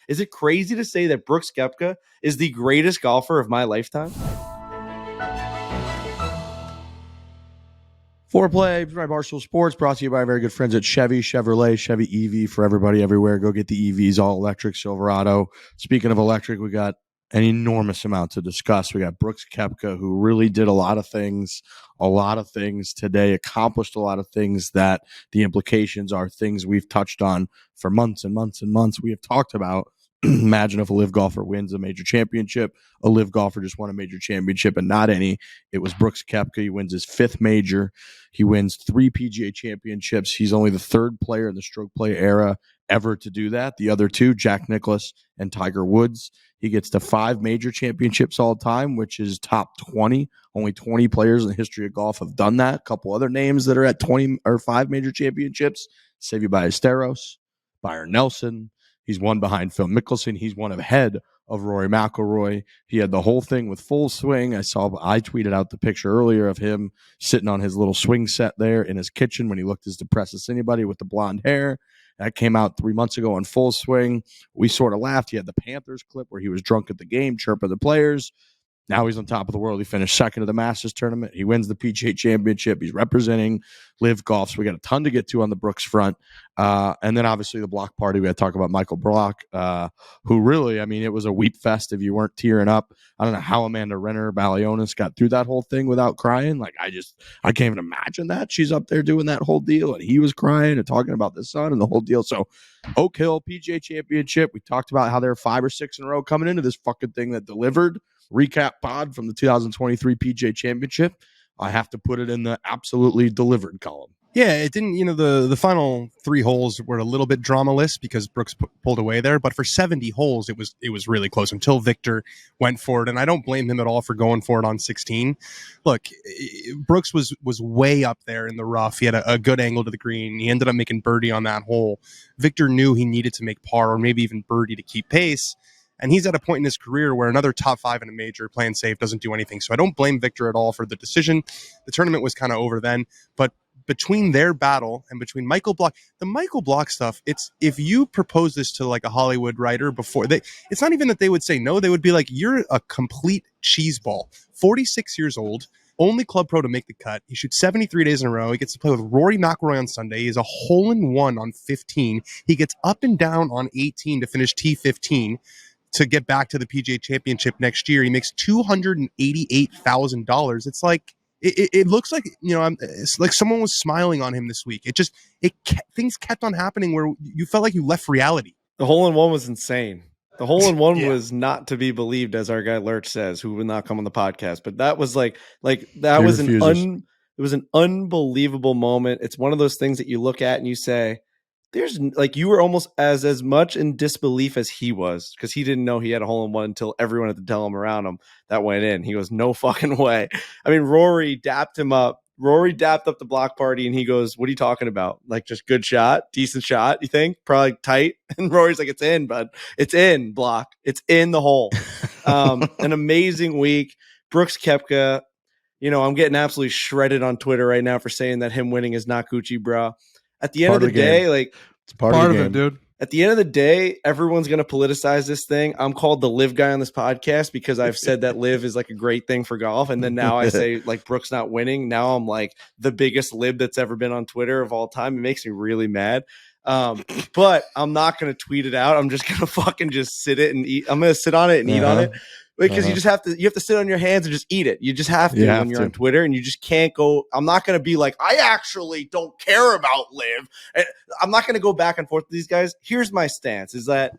Is it crazy to say that Brooks Koepka is the greatest golfer of my lifetime? Foreplay by Barstool Sports, brought to you by our very good friends at Chevy EV for everybody everywhere. Go get the EVs, all electric Silverado. Speaking of electric, we got an enormous amount to discuss. We got Brooks Koepka, who really did a lot of things today, accomplished a lot of things that the implications are things we've touched on for months and months and months. We have talked about. Imagine if a Liv golfer wins a major championship. A Liv golfer just won a major championship and not any. It was Brooks Koepka. He wins his 5th major. He wins 3 PGA championships. He's only the 3rd player in the stroke play era ever to do that. The other 2, Jack Nicklaus and Tiger Woods. He gets to 5 major championships all time, which is top 20. Only 20 players in the history of golf have done that. A couple other names that are at 20 or 5 major championships. Seve Ballesteros, Byron Nelson. He's one behind Phil Mickelson. He's one ahead of Rory McIlroy. He had the whole thing with full swing. I tweeted out the picture earlier of him sitting on his little swing set there in his kitchen when he looked as depressed as anybody with the blonde hair. That came out 3 months ago on Full Swing. We sort of laughed. He had the Panthers clip where he was drunk at the game, chirping the players. Now he's on top of the world. He finished 2nd of the Masters tournament. He wins the PGA Championship. He's representing Liv Golf. So we got a ton to get to on the Brooks front. And then obviously the block party. We had to talk about Michael Block, who really, it was a wheat fest if you weren't tearing up. I don't know how Amanda Renner Balionis got through that whole thing without crying. I can't even imagine that. She's up there doing that whole deal, and he was crying and talking about the sun and the whole deal. So Oak Hill PGA Championship. We talked about how there are 5 or 6 in a row coming into this fucking thing that delivered. Recap pod from the 2023 PGA Championship. I have to put it in the absolutely delivered column. Yeah, it didn't, the final 3 holes were a little bit dramaless because Brooks pulled away there, but for 70 holes, it was really close until Victor went for it, and I don't blame him at all for going for it on 16. Look, Brooks was way up there in the rough. He had a good angle to the green. He ended up making birdie on that hole. Victor knew he needed to make par or maybe even birdie to keep pace. And he's at a point in his career where another top 5 in a major playing safe doesn't do anything. So I don't blame Victor at all for the decision. The tournament was kind of over then. But between their battle and between Michael Block, the Michael Block stuff, it's if you propose this to a Hollywood writer before, it's not even that they would say no. They would be like, you're a complete cheeseball. 46 years old. Only club pro to make the cut. He shoots 73 days in a row. He gets to play with Rory McIlroy on Sunday. He has a hole-in-one on 15. He gets up and down on 18 to finish T15. To get back to the PGA Championship next year. He makes $288,000. It's like it looks like it's like someone was smiling on him this week. Things kept on happening where you felt like you left reality. The hole-in-one was insane. The hole-in-one was not to be believed, as our guy Lurch says, who will not come on the podcast. But that was it was an unbelievable moment. It's one of those things that you look at and you say, there's you were almost as much in disbelief as he was, because he didn't know he had a hole-in-one until everyone had to tell him around him that went in. He goes, no fucking way. Rory dapped him up. Rory dapped up the block party, and he goes, what are you talking about? Just good shot, decent shot, you think? Probably tight. And Rory's like, it's in, bud. It's in, Block. It's in the hole. An amazing week. Brooks Koepka, I'm getting absolutely shredded on Twitter right now for saying that him winning is not Gucci, bro. At the end of the day, it's part of it, dude. At the end of the day, everyone's going to politicize this thing. I'm called the Liv guy on this podcast because I've said that Liv is a great thing for golf. And then now I say Brooks not winning. Now I'm the biggest Liv that's ever been on Twitter of all time. It makes me really mad. But I'm not going to tweet it out. I'm just going to fucking just sit it and eat. I'm going to sit on it and eat on it. Because you have to sit on your hands and just eat it. You just have to when you're on Twitter, and you just can't go. I'm not going to be like, I actually don't care about Liv. I'm not going to go back and forth with these guys. Here's my stance is that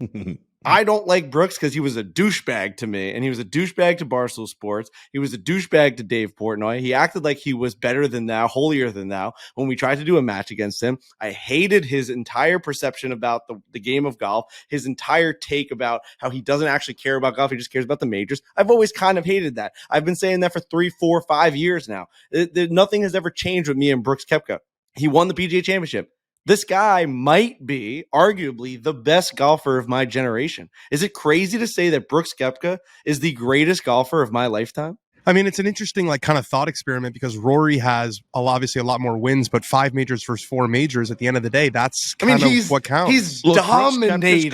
I don't like Brooks because he was a douchebag to me, and he was a douchebag to Barstool Sports. He was a douchebag to Dave Portnoy. He acted like he was better than thou, holier than thou when we tried to do a match against him. I hated his entire perception about the game of golf, his entire take about how he doesn't actually care about golf. He just cares about the majors. I've always kind of hated that. I've been saying that for 3, 4, 5 years now. Nothing has ever changed with me and Brooks Koepka. He won the PGA Championship. This guy might be arguably the best golfer of my generation. Is it crazy to say that Brooks Koepka is the greatest golfer of my lifetime? It's an interesting kind of thought experiment because Rory has obviously a lot more wins, but 5 majors versus 4 majors at the end of the day, that's kind of what counts. He's dominated.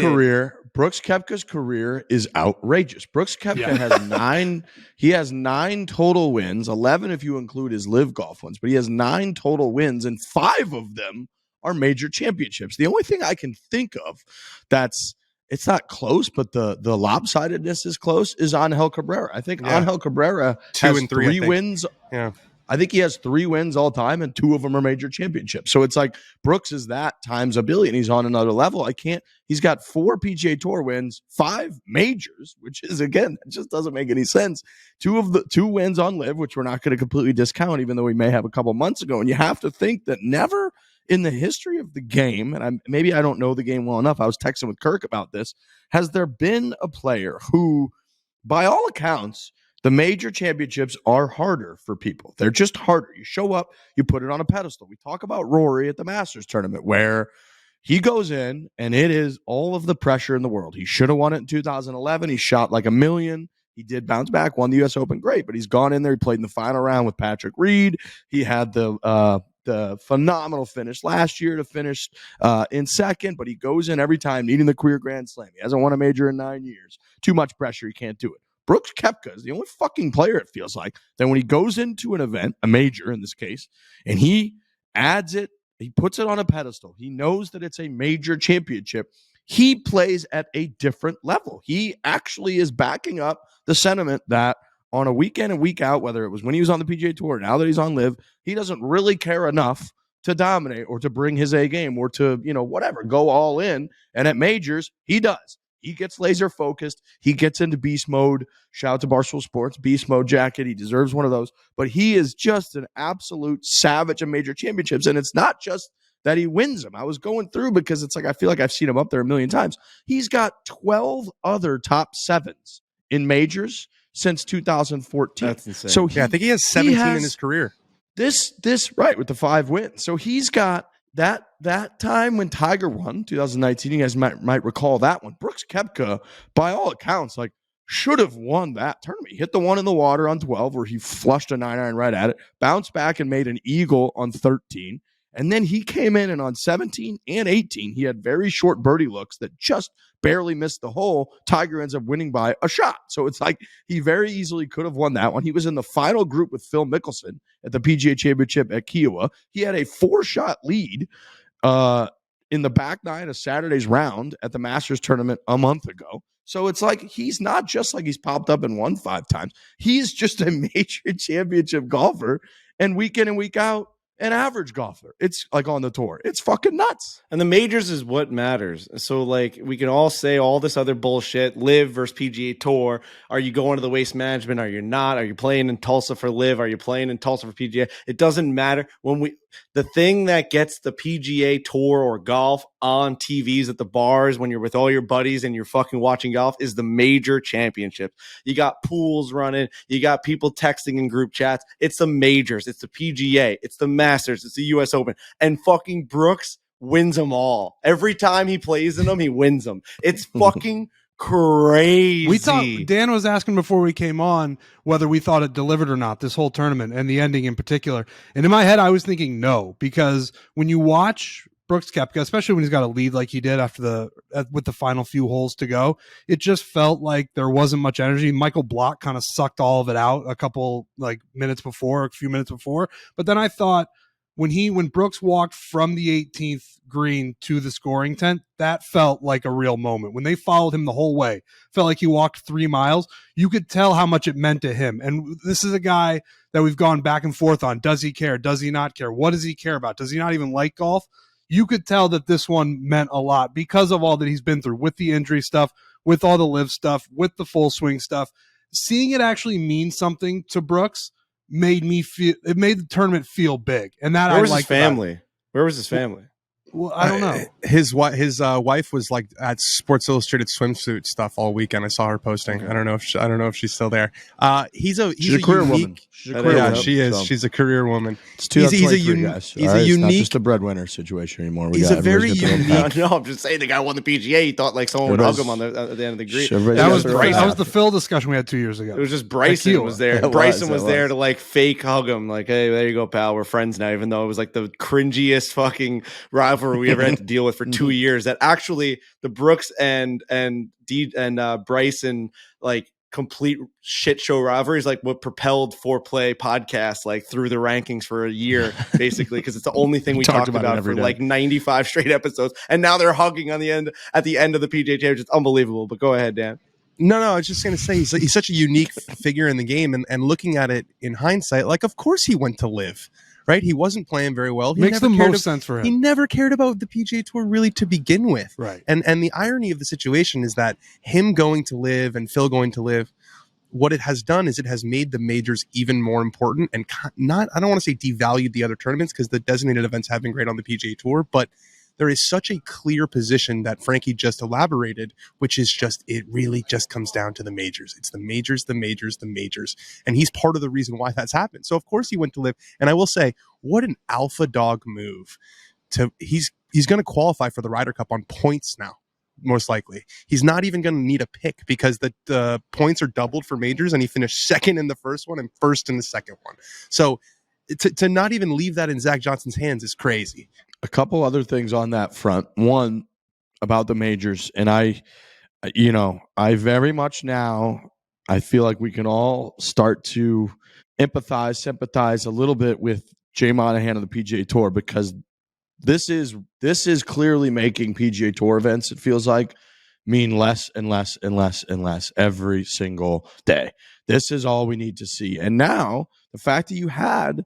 Brooks Koepka's career is outrageous. Brooks Koepka has 9 total wins, 11 if you include his Liv Golf ones, but he has 9 total wins, and 5 of them are major championships. The only thing I can think of it's not close, but the lopsidedness is close, is Angel Cabrera. I think Angel Cabrera has 3 wins. Yeah. I think he has 3 wins all time, and 2 of them are major championships. So it's like Brooks is that times a billion. He's on another level. He's got 4 PGA Tour wins, 5 majors, which is, again, it just doesn't make any sense. 2 wins on Liv, which we're not going to completely discount, even though we may have a couple months ago. And you have to think that never in the history of the game, and maybe I don't know the game well enough, I was texting with Kirk about this, has there been a player who, by all accounts, the major championships are harder for people. They're just harder. You show up, you put it on a pedestal. We talk about Rory at the Masters tournament, where he goes in and it is all of the pressure in the world. He should have won it in 2011. He shot like a million. He did bounce back, won the U.S. Open. Great, but he's gone in there. He played in the final round with Patrick Reed. He had the phenomenal finish last year to finish in second, but he goes in every time needing the career Grand Slam. He hasn't won a major in 9 years. Too much pressure. He can't do it. Brooks Koepka is the only fucking player, it feels like, that when he goes into an event, a major in this case, and he adds it, he puts it on a pedestal, he knows that it's a major championship, he plays at a different level. He actually is backing up the sentiment that on a week in and week out, whether it was when he was on the PGA Tour, now that he's on Liv, he doesn't really care enough to dominate or to bring his A game or to, whatever, go all in. And at majors, he does. He gets laser focused. He gets into beast mode. Shout out to Barstool Sports, beast mode jacket. He deserves one of those. But he is just an absolute savage of major championships. And it's not just that he wins them. I was going through because it's like I feel like I've seen him up there a million times. He's got 12 other top 7s in majors since 2014. That's insane. So I think he has 17 in his career. This right, with the 5 wins. So he's got that time when Tiger won, 2019, you guys might recall that one. Brooks Koepka, by all accounts, should have won that tournament. He hit the one in the water on 12 where he flushed a 9-iron right at it, bounced back and made an eagle on 13. And then he came in and on 17 and 18, he had very short birdie looks that just barely missed the hole. Tiger ends up winning by a shot. So it's like he very easily could have won that one. He was in the final group with Phil Mickelson at the PGA Championship at Kiowa. He had a 4-shot lead in the back 9 of Saturday's round at the Masters tournament a month ago. So it's like he's not just like he's popped up and won 5 times. He's just a major championship golfer, and week in and week out, an average golfer. It's like on the tour. It's fucking nuts. And the majors is what matters. So we can all say all this other bullshit, Liv versus PGA Tour. Are you going to the Waste Management? Are you not? Are you playing in Tulsa for Liv? Are you playing in Tulsa for PGA? It doesn't matter. The thing that gets the PGA Tour or golf on TVs at the bars when you're with all your buddies and you're fucking watching golf is the major championships. You got pools running. You got people texting in group chats. It's the majors. It's the PGA. It's the Masters. It's the U.S. Open. And fucking Brooks wins them all. Every time he plays in them, he wins them. It's fucking crazy. Dan was asking before we came on whether we thought it delivered or not, this whole tournament and the ending in particular. And in my head, I was thinking no, because when you watch Brooks Koepka, especially when he's got a lead like he did with the final few holes to go, it just felt like there wasn't much energy. Michael Block kind of sucked all of it out a few minutes before. But then I thought when Brooks walked from the 18th green to the scoring tent, that felt like a real moment. When they followed him the whole way, felt like he walked 3 miles. You could tell how much it meant to him. And this is a guy that we've gone back and forth on. Does he care? Does he not care? What does he care about? Does he not even like golf? You could tell that this one meant a lot because of all that he's been through with the injury stuff, with all the Liv stuff, with the full swing stuff. Seeing it actually mean something to Brooks made the tournament feel big. And that Where was his family? Where was his family? Well, I don't know. His wife was at Sports Illustrated swimsuit stuff all weekend. I saw her posting. Okay. I don't know if she's still there. She's a career woman. She is. So. She's a career woman. It's 2023, guys. He's a unique. It's not just a breadwinner situation anymore. He's a very unique. No, I'm just saying the guy won the PGA. He thought someone would hug him at the end of the green. That was the Phil discussion we had 2 years ago. It was just Bryson was there. Bryson was there to fake hug him. Hey, there you go, pal. We're friends now. Even though it was the cringiest fucking rivalry rivalry we ever had to deal with for 2 years. That actually the Brooks and Bryson like complete shit show rivalries, like what propelled Foreplay podcast like through the rankings for a year, basically, because it's the only thing we talked about for like 95 straight episodes, and now they're hugging at the end of the PGA Championship. It's unbelievable. But go ahead, Dan. No, I was just going to say he's such a unique figure in the game, and looking at it in hindsight, like of course he went to Liv, right? He wasn't playing very well. Makes the most sense for him. He never cared about the PGA Tour really to begin with, right? And the irony of the situation is that him going to Liv and Phil going to Liv, what it has done is it has made the majors even more important, and not, I don't want to say devalued the other tournaments, because the designated events have been great on the PGA Tour, but there is such a clear position that Frankie just elaborated, which is just, it really just comes down to the majors. It's the majors, the majors, the majors. And he's part of the reason why that's happened. So of course he went to Liv. And I will say, what an alpha dog move. He's going to qualify for the Ryder Cup on points now, most likely. He's not even going to need a pick, because the points are doubled for majors, and he finished second in the first one and first in the second one. So to not even leave that in Zach Johnson's hands is crazy. A couple other things on that front. One, about the majors, and I very much now, I feel like we can all start to empathize, sympathize a little bit with Jay Monahan of the PGA Tour, because this is clearly making PGA Tour events, it feels like, mean less and less and less and less every single day. This is all we need to see. And now the fact that you had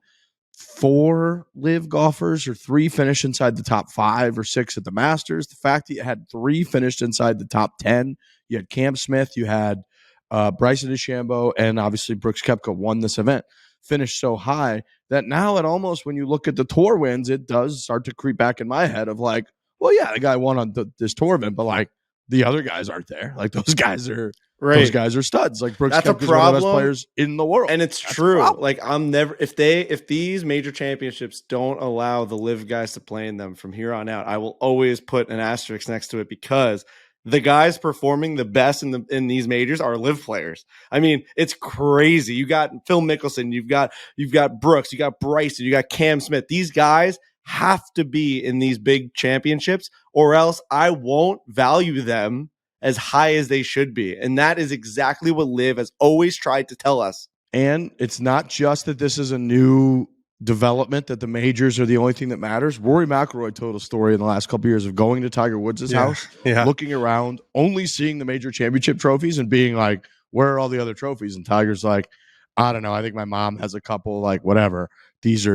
4 Liv golfers or 3 finish inside the top 5 or 6 at the Masters, the fact that you had 3 finished inside the top 10, you had Cam Smith, you had Bryson DeChambeau, and obviously Brooks Koepka won this event, finished so high that now it almost, when you look at the tour wins, it does start to creep back in my head of like, well, yeah, the guy won on this tour event, but like the other guys aren't there. Like those guys are right. Those guys are studs. Like Brooks Koepka is one of the best players in the world, and it's true. Like I'm never, if these major championships don't allow the Liv guys to play in them from here on out, I will always put an asterisk next to it, because the guys performing the best in these majors are Liv players. I mean, it's crazy. You got Phil Mickelson, you've got Brooks, you got Bryson, you got Cam Smith. These guys have to be in these big championships, or else I won't value them as high as they should be. And that is exactly what Liv has always tried to tell us. And it's not just that this is a new development, that the majors are the only thing that matters. Rory McIlroy told a story in the last couple of years of going to Tiger Woods' house, looking around, only seeing the major championship trophies and being like, where are all the other trophies? And Tiger's like, I don't know. I think my mom has a couple, like whatever. These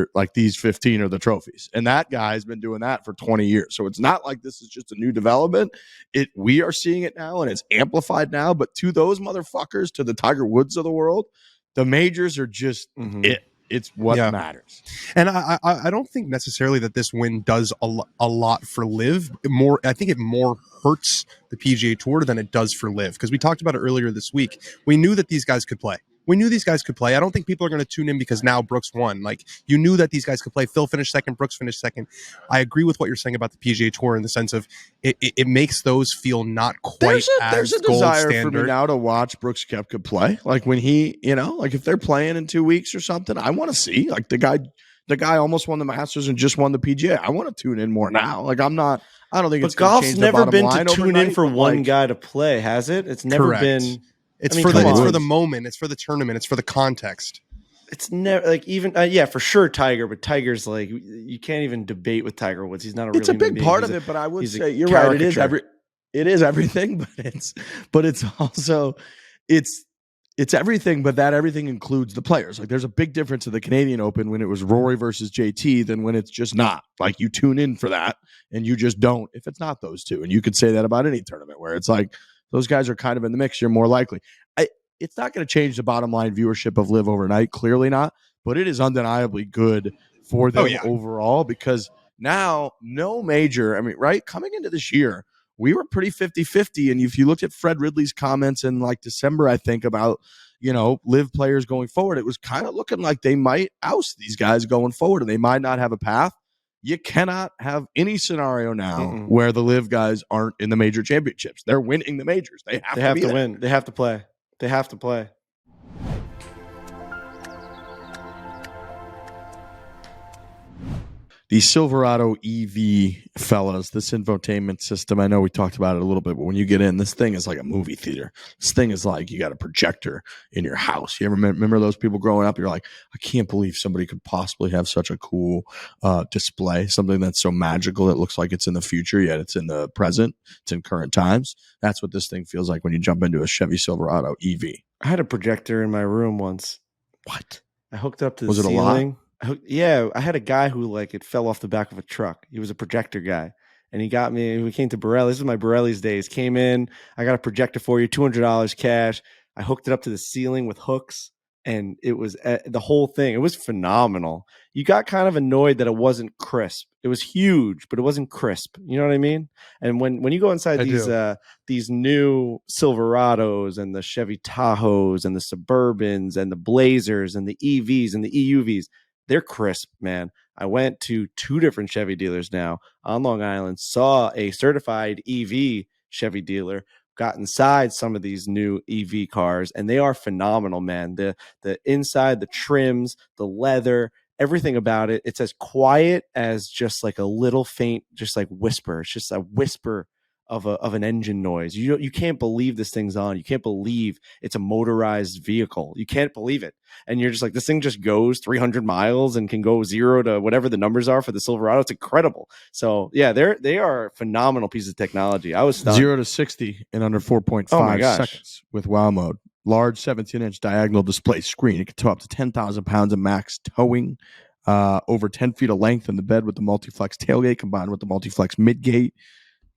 15 are the trophies. And that guy's been doing that for 20 years. So it's not like this is just a new development. We are seeing it now, and it's amplified now. But to those motherfuckers, to the Tiger Woods of the world, the majors are just it. It's what matters. And I don't think necessarily that this win does a lot for Liv. I think it more hurts the PGA Tour than it does for Liv, because we talked about it earlier this week. We knew that these guys could play. I don't think people are going to tune in because now Brooks won. Like, you knew that these guys could play. Phil finished second, Brooks finished second. I agree with what you're saying about the PGA Tour in the sense of it makes those feel not quite there's a gold desire standard. for me now to watch Brooks Koepka play. Like when he, like if they're playing in 2 weeks or something, I want to see. Like the guy almost won the Masters and just won the PGA. I want to tune in more now. Like I don't think it's golf's never been to tune in for one like, guy to play, has it? It's never been. It's for the moment. It's for the tournament. It's for the context. It's never like even for sure Tiger, but Tiger's like you can't even debate with Tiger Woods. He's not a. It's a big part of it, but I would say you're right. It is everything, but it's also it's everything, but that everything includes the players. Like there's a big difference in the Canadian Open when it was Rory versus JT than when it's just not. Like you tune in for that, and you just don't if it's not those two. And you could say that about any tournament where it's like. Those guys are kind of in the mix. You're more likely. It's not going to change the bottom line viewership of Liv overnight. Clearly not. But it is undeniably good for them overall because now no major. I mean, right? Coming into this year, we were pretty 50-50. And if you looked at Fred Ridley's comments in like December, I think about, Liv players going forward, it was kind of looking like they might oust these guys going forward and they might not have a path. You cannot have any scenario now where the Liv guys aren't in the major championships. They're winning the majors. They have to win. They have to play. They have to play. The Silverado EV, fellas, this infotainment system, I know we talked about it a little bit, but when you get in, this thing is like a movie theater. This thing is like you got a projector in your house. You ever remember those people growing up? You're like, I can't believe somebody could possibly have such a cool display, something that's so magical that looks like it's in the future, yet it's in the present. It's in current times. That's what this thing feels like when you jump into a Chevy Silverado EV. I had a projector in my room once. What? I hooked up to the Was it a lot? ceiling. I had a guy who like it fell off the back of a truck. He was a projector guy, and he got me. We came to Borelli. This is my Borelli's days. Came in. I got a projector for you, $200 cash. I hooked it up to the ceiling with hooks, and it was the whole thing. It was phenomenal. You got kind of annoyed that it wasn't crisp. It was huge, but it wasn't crisp. You know what I mean? And when you go inside these new Silverados and the Chevy Tahoes and the Suburbans and the Blazers and the EVs and the EUVs, they're crisp, man. I went to 2 different Chevy dealers now on Long Island, saw a certified EV Chevy dealer, got inside some of these new EV cars, and they are phenomenal, man. The inside, the trims, the leather, everything about it, it's as quiet as just like a little faint, just like whisper. It's just a whisper of an engine noise. You can't believe this thing's on. You can't believe it's a motorized vehicle. You can't believe it. And you're just like, this thing just goes 300 miles and can go 0 to whatever the numbers are for the Silverado. It's incredible. So yeah, they are phenomenal pieces of technology. I was stunned. 0 to 60 in under 4.5 seconds with WOW mode. Large 17-inch diagonal display screen. It can tow up to 10,000 pounds of max towing. Over 10 feet of length in the bed with the multi-flex tailgate combined with the multi-flex midgate.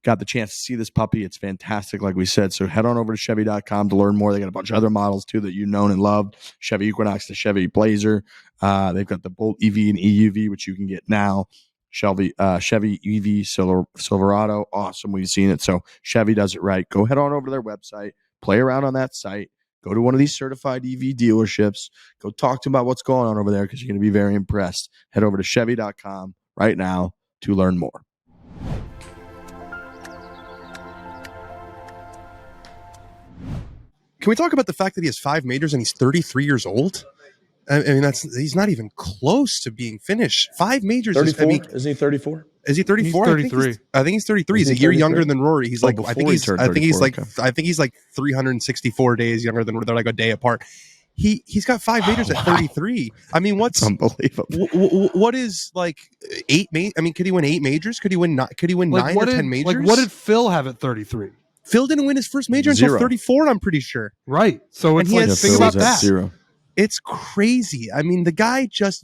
Got the chance to see this puppy. It's fantastic, like we said. So head on over to Chevy.com to learn more. They got a bunch of other models, too, that you've known and loved. Chevy Equinox, the Chevy Blazer. They've got the Bolt EV and EUV, which you can get now. Chevy EV Silverado. Awesome. We've seen it. So Chevy does it right. Go head on over to their website. Play around on that site. Go to one of these certified EV dealerships. Go talk to them about what's going on over there because you're going to be very impressed. Head over to Chevy.com right now to learn more. Can we talk about the fact that he has 5 majors and he's 33 years old? I mean, he's not even close to being finished. 5 majors. 34? Isn't he 34? Is he 34? He's 33. I think he's 33. He's a year younger than Rory. He's like, I think he's like 364 days younger than Rory. They're like a day apart. He's got 5 majors at 33. I mean, what's unbelievable? What is like 8? I mean, could he win 8 majors? Could he win 9 or 10 majors? Like, what did Phil have at 33? Phil didn't win his first major until 34. I'm pretty sure. Right. So it's like, think about that. 0. It's crazy. I mean, the guy just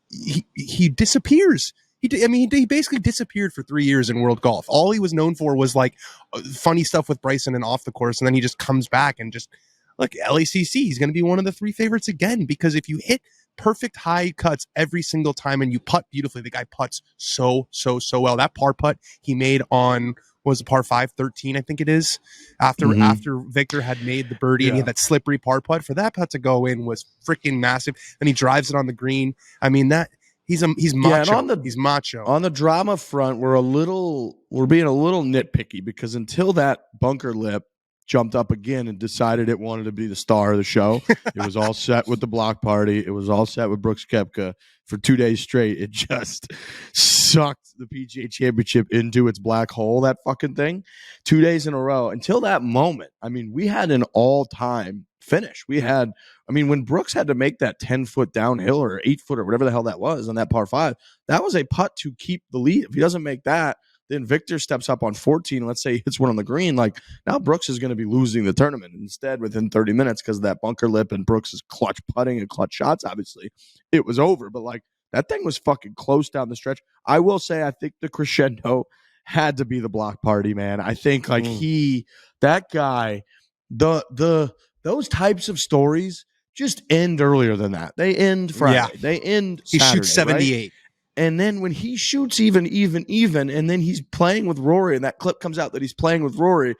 he disappears. He basically disappeared for 3 years in world golf. All he was known for was like funny stuff with Bryson and off the course, and then he just comes back and just like LACC. He's going to be one of the 3 favorites again because if you hit perfect high cuts every single time and you putt beautifully, the guy putts so well. That par putt he made on was a par 5, 13, I think it is, after Victor had made the birdie and he had that slippery par putt. For that putt to go in was freaking massive. And he drives it on the green. I mean, that he's macho. Yeah, he's macho. On the drama front, we're being a little nitpicky because until that bunker lip jumped up again and decided it wanted to be the star of the show, it was all set with the block party. It was all set with Brooks Koepka for 2 days straight. It just sucked the PGA Championship into its black hole, that fucking thing, 2 days in a row. Until that moment, I mean, we had an all-time finish. When Brooks had to make that 10-foot downhill or 8-foot or whatever the hell that was on that par 5, that was a putt to keep the lead. If he doesn't make that, then Victor steps up on 14. Let's say he hits one on the green. Like, now Brooks is going to be losing the tournament. Instead, within 30 minutes, because of that bunker lip and Brooks' clutch putting and clutch shots, obviously, it was over. But, like, that thing was fucking close down the stretch. I will say, I think the crescendo had to be the block party, man. I think, like, that guy, those types of stories just end earlier than that. They end Friday. Yeah. They end Saturday. He shoots 78. Right? And then when he shoots even, and then he's playing with Rory, and that clip comes out that he's playing with Rory,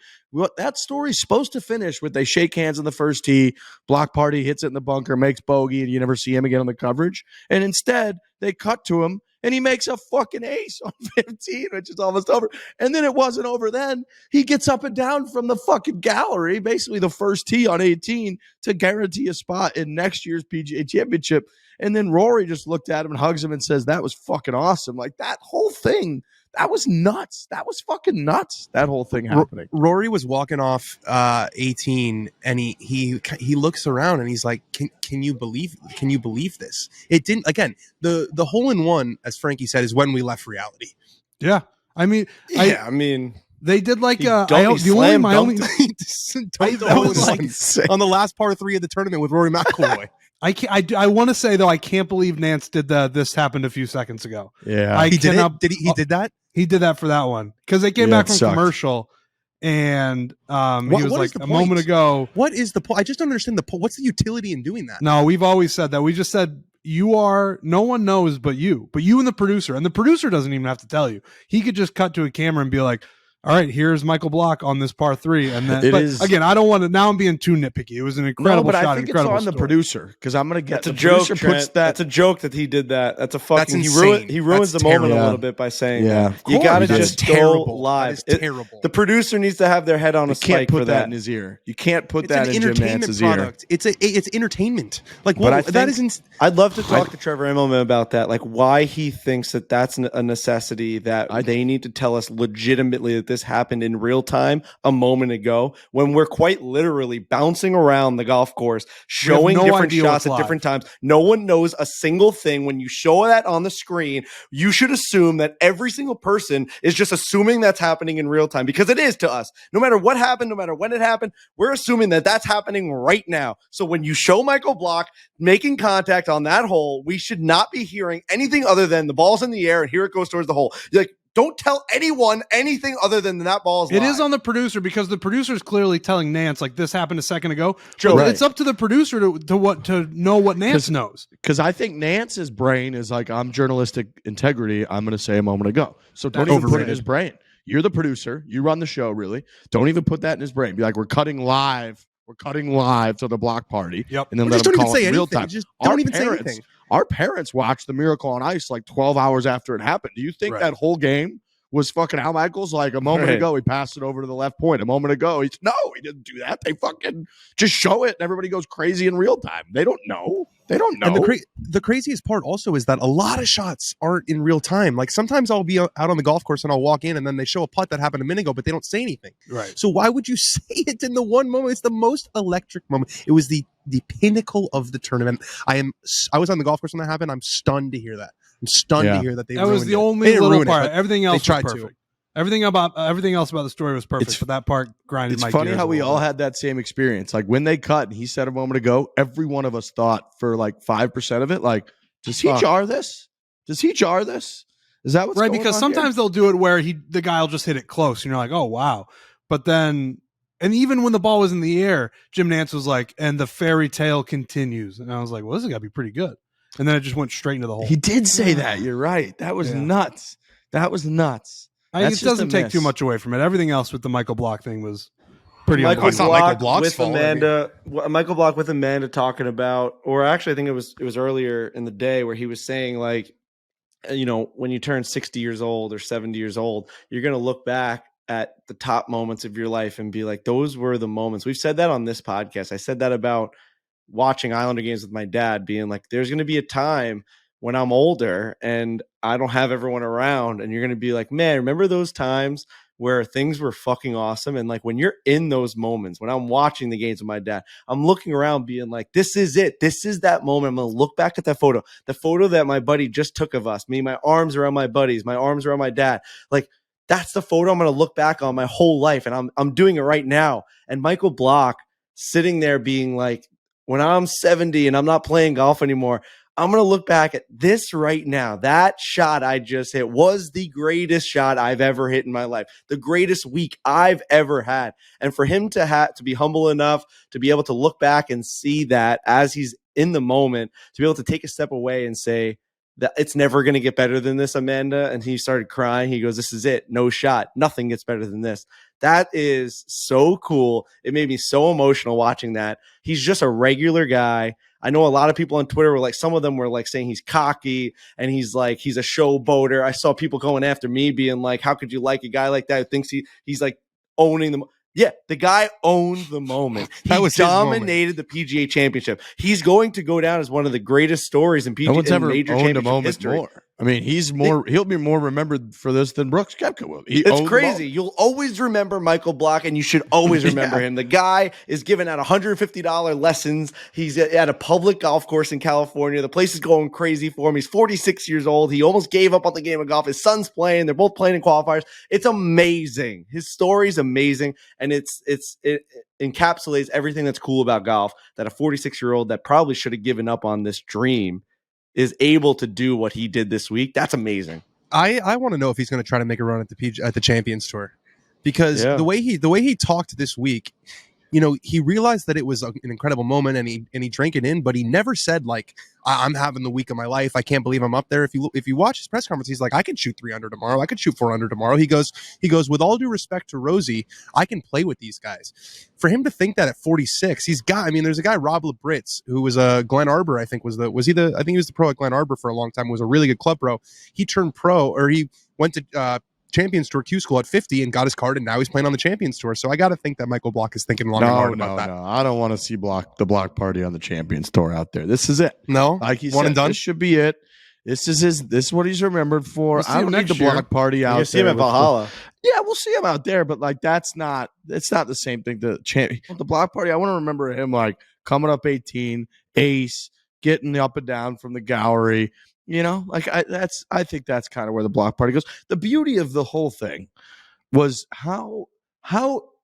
that story's supposed to finish with they shake hands on the first tee, block party, hits it in the bunker, makes bogey, and you never see him again on the coverage. And instead, they cut to him, and he makes a fucking ace on 15, which is almost over. And then it wasn't over then. He gets up and down from the fucking gallery, basically the first tee on 18 to guarantee a spot in next year's PGA Championship. And then Rory just looked at him and hugs him and says, that was fucking awesome. Like that whole thing, that was nuts. That was fucking nuts. That whole thing happening. Rory was walking off 18 and he looks around and he's like, can you believe this? It didn't, again, the hole in one, as Frankie said, is when we left reality. Yeah. I mean, they did like on the last par 3 of the tournament with Rory McIlroy. I want to say though, I can't believe Nance did this happened a few seconds ago. Yeah, he did it. He did that. He did that for that one because they came back from commercial, and he was like a moment ago. What is the point? I just don't understand the point. What's the utility in doing that? No, we've always said that. We just said no one knows but you and the producer, and the producer doesn't even have to tell you. He could just cut to a camera and be like, all right, here's Michael Block on this par 3, and then again, I don't want to. Now I'm being too nitpicky. It was an incredible shot. I think incredible it's on the producer because I'm going to get that's a joke. That's a joke that he did that. That's a fucking. He ruins the moment a little bit by saying, you got to just go live. Terrible. The producer needs to have their head on a spike put for that in his ear. You can't put that in Jim Nance's product. It's entertainment. Like, I'd love to talk to Trevor Immelman about that. Like, why he thinks that that's a necessity that they need to tell us legitimately that this happened in real time a moment ago when we're quite literally bouncing around the golf course, showing different shots at different times. No one knows a single thing. When you show that on the screen, you should assume that every single person is just assuming that's happening in real time because it is to us. No matter what happened, no matter when it happened, we're assuming that that's happening right now. So when you show Michael Block making contact on that hole, we should not be hearing anything other than the ball's in the air and here it goes towards the hole. You're like, don't tell anyone anything other than that ball's live. It is on the producer because the producer is clearly telling Nance like this happened a second ago. Joe, It's up to the producer to know what Nance knows. Because I think Nance's brain is like, I'm journalistic integrity. I'm going to say a moment ago. So don't even put it in his brain. You're the producer. You run the show, really. Don't even put that in his brain. Be like, we're cutting live to the block party. Yep. And then let him call it in real time. Just don't even say anything. Our parents watched the Miracle on Ice like 12 hours after it happened. Do you think that whole game was fucking Al Michaels? Like a moment ago, he passed it over to the left point. A moment ago, he didn't do that. They fucking just show it and everybody goes crazy in real time. They don't know. And the craziest part also is that a lot of shots aren't in real time. Like sometimes I'll be out on the golf course and I'll walk in and then they show a putt that happened a minute ago, but they don't say anything. Right. So why would you say it in the one moment? It's the most electric moment. It was the pinnacle of the tournament. I was on the golf course when that happened. I'm stunned to hear that. I'm stunned to hear that they. That was the only little part. Everything else was perfect. Everything else about the story was perfect, but that part grinded my gears. It's funny how we all had that same experience. Like when they cut, and he said a moment ago, every one of us thought for like 5% of it, like, does he jar this? Does he jar this? Is that what's right? Going because on sometimes here? they'll do it where the guy will just hit it close, and you're like, oh wow. But then, and even when the ball was in the air, Jim Nance was like, and the fairy tale continues, and I was like, well, this has got to be pretty good. And then it just went straight into the hole. He did say that. You're right. That was nuts. That was nuts. It doesn't take too much away from it. Everything else with the Michael Block thing was pretty. Michael Block with Amanda talking about, or actually, I think it was earlier in the day where he was saying like, you know, when you turn 60 years old or 70 years old, you're going to look back at the top moments of your life and be like, those were the moments. We've said that on this podcast. I said that about watching Islander games with my dad, being like, there's going to be a time when I'm older and I don't have everyone around, and you're going to be like, man, remember those times where things were fucking awesome? And like when you're in those moments, when I'm watching the games with my dad, I'm looking around being like, this is it. This is that moment. I'm going to look back at that photo, the photo that my buddy just took of us, me, my arms around my buddies, my arms around my dad. Like that's the photo I'm going to look back on my whole life. And I'm doing it right now. And Michael Block sitting there being like, when I'm 70 and I'm not playing golf anymore, I'm going to look back at this right now. That shot I just hit was the greatest shot I've ever hit in my life, the greatest week I've ever had. And for him to be humble enough to be able to look back and see that as he's in the moment, to be able to take a step away and say that it's never going to get better than this, Amanda. And he started crying. He goes, this is it. No shot. Nothing gets better than this. That is so cool. It made me so emotional watching that. He's just a regular guy. I know a lot of people on Twitter were like, some of them were like saying he's cocky and he's a showboater. I saw people going after me being like, how could you like a guy like that who thinks he's like owning them? Yeah, the guy owned the moment. He dominated the PGA Championship. He's going to go down as one of the greatest stories in PGA major championship history. More. I mean, he'll be more remembered for this than Brooks Koepka will. It's crazy. You'll always remember Michael Block, and you should always remember him. The guy is giving out $150 lessons. He's at a public golf course in California. The place is going crazy for him. He's 46 years old. He almost gave up on the game of golf. His son's playing. They're both playing in qualifiers. It's amazing. His story's amazing, and it encapsulates everything that's cool about golf, that a 46-year-old that probably should have given up on this dream is able to do what he did this week. That's amazing. I want to know if he's going to try to make a run at the Champions Tour, because the way he talked this week, he realized that it was an incredible moment, and he drank it in, but he never said like, I'm having the week of my life. I can't believe I'm up there. If you watch his press conference, he's like, I can shoot 300 tomorrow. I could shoot 400 tomorrow. He goes, with all due respect to Rosie, I can play with these guys. For him to think that at 46, there's a guy, Rob Labritz, who was a Glen Arbor, I think I think he was the pro at Glen Arbor for a long time, was a really good club pro. He turned pro, or he went to Champions Tour Q School at 50 and got his card, and now he's playing on the Champions Tour. So I got to think that Michael Block is thinking long and hard about that. No, I don't want to see the block party on the Champions Tour out there. This is it. No, like he one said, and done. This should be it. This is what he's remembered for. I don't need the block party out there. You see him at Valhalla. Yeah, we'll see him out there, but like it's not the same thing. The block party, I want to remember him like coming up 18, ace, getting up and down from the gallery. I think that's kind of where the block party goes. The beauty of the whole thing was how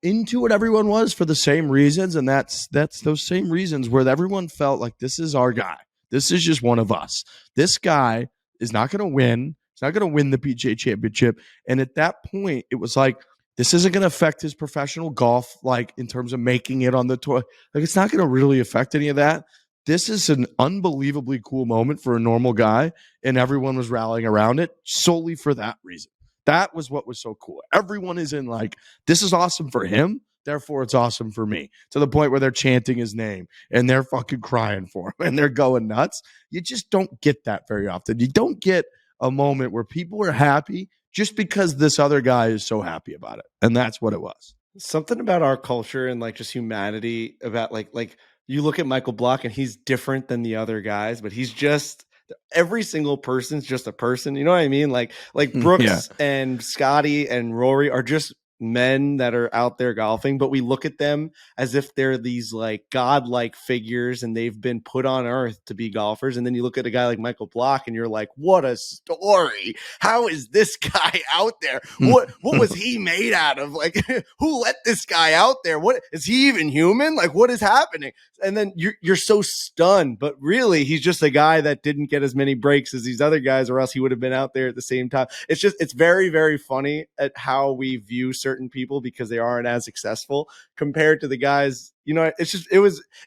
into it everyone was for the same reasons, and that's those same reasons where everyone felt like this is our guy. This is just one of us. This guy is not going to win. He's not going to win the PGA Championship. And at that point, it was like, this isn't going to affect his professional golf, like in terms of making it on the tour. Like, it's not going to really affect any of that. This is an unbelievably cool moment for a normal guy, and everyone was rallying around it solely for that reason. That was what was so cool. Everyone is in like, this is awesome for him, therefore it's awesome for me, to the point where they're chanting his name and they're fucking crying for him and they're going nuts. You just don't get that very often. You don't get a moment where people are happy just because this other guy is so happy about it. And that's what it was. Something about our culture and like just humanity about like you look at Michael Block and he's different than the other guys, but he's just, every single person's just a person. You know what I mean? Like Brooks and Scotty and Rory are just men that are out there golfing, but we look at them as if they're these like godlike figures and they've been put on earth to be golfers. And then you look at a guy like Michael Block and you're like, what a story. How is this guy out there? What was he made out of? Like, who let this guy out there? What is he even human? Like, what is happening? And then you're so stunned, but really he's just a guy that didn't get as many breaks as these other guys, or else he would have been out there at the same time. It's very, very funny at how we view certain people because they aren't as successful compared to the guys. It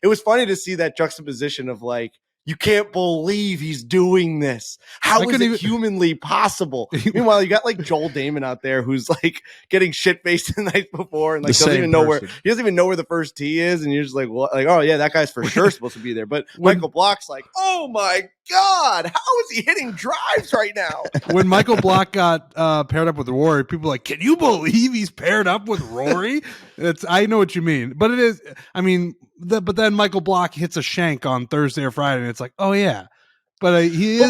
was funny to see that juxtaposition of like, you can't believe he's doing this. How is it humanly possible? Meanwhile, you got like Joel Damon out there who's like getting shit faced the night before and like doesn't even know where the first tee is, and you're just like, what? Like, oh yeah, that guy's for sure supposed to be there. But Michael Block's like, oh my God, how is he hitting drives right now? When Michael Block got paired up with Rory, people were like, can you believe he's paired up with Rory? I know what you mean, but it is. I mean, but then Michael Block hits a shank on Thursday or Friday, and it's like, oh yeah, but they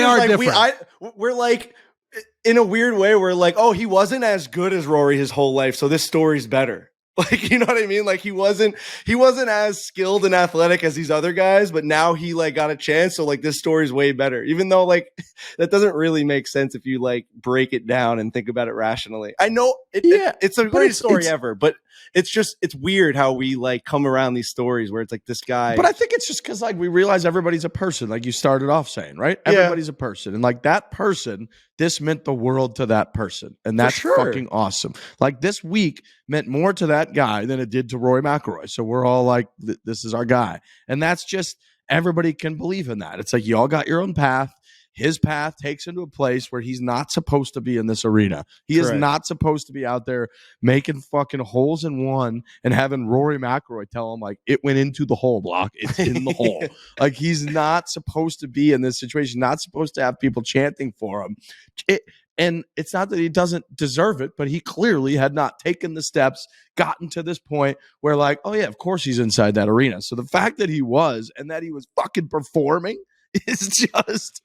are different. We're like, in a weird way, we're like, oh, he wasn't as good as Rory his whole life, so this story's better. Like, you know what I mean? Like he wasn't as skilled and athletic as these other guys, but now he like got a chance. So like this story's way better, even though like that doesn't really make sense if you like break it down and think about it rationally. I know it's the greatest story ever, but it's weird how we like come around these stories where it's like this guy. But I think it's just because like we realize everybody's a person, like you started off saying, right? Everybody's a person, and like that person, this meant the world to that person, and that's fucking awesome. Like this week meant more to that guy than it did to Rory McIlroy. So we're all like, this is our guy, and that's just everybody can believe in that. It's like you all got your own path. his path takes him to a place where he's not supposed to be in this arena. He is Correct. not supposed to be out there making fucking holes in one and having Rory McIlroy tell him, like, it went into the hole block. It's in the hole. Like, he's not supposed to be in this situation, not supposed to have people chanting for him. And it's not that he doesn't deserve it, but he clearly had not taken the steps, gotten to this point where, like, oh, yeah, of course he's inside that arena. So the fact that he was and that he was fucking performing is just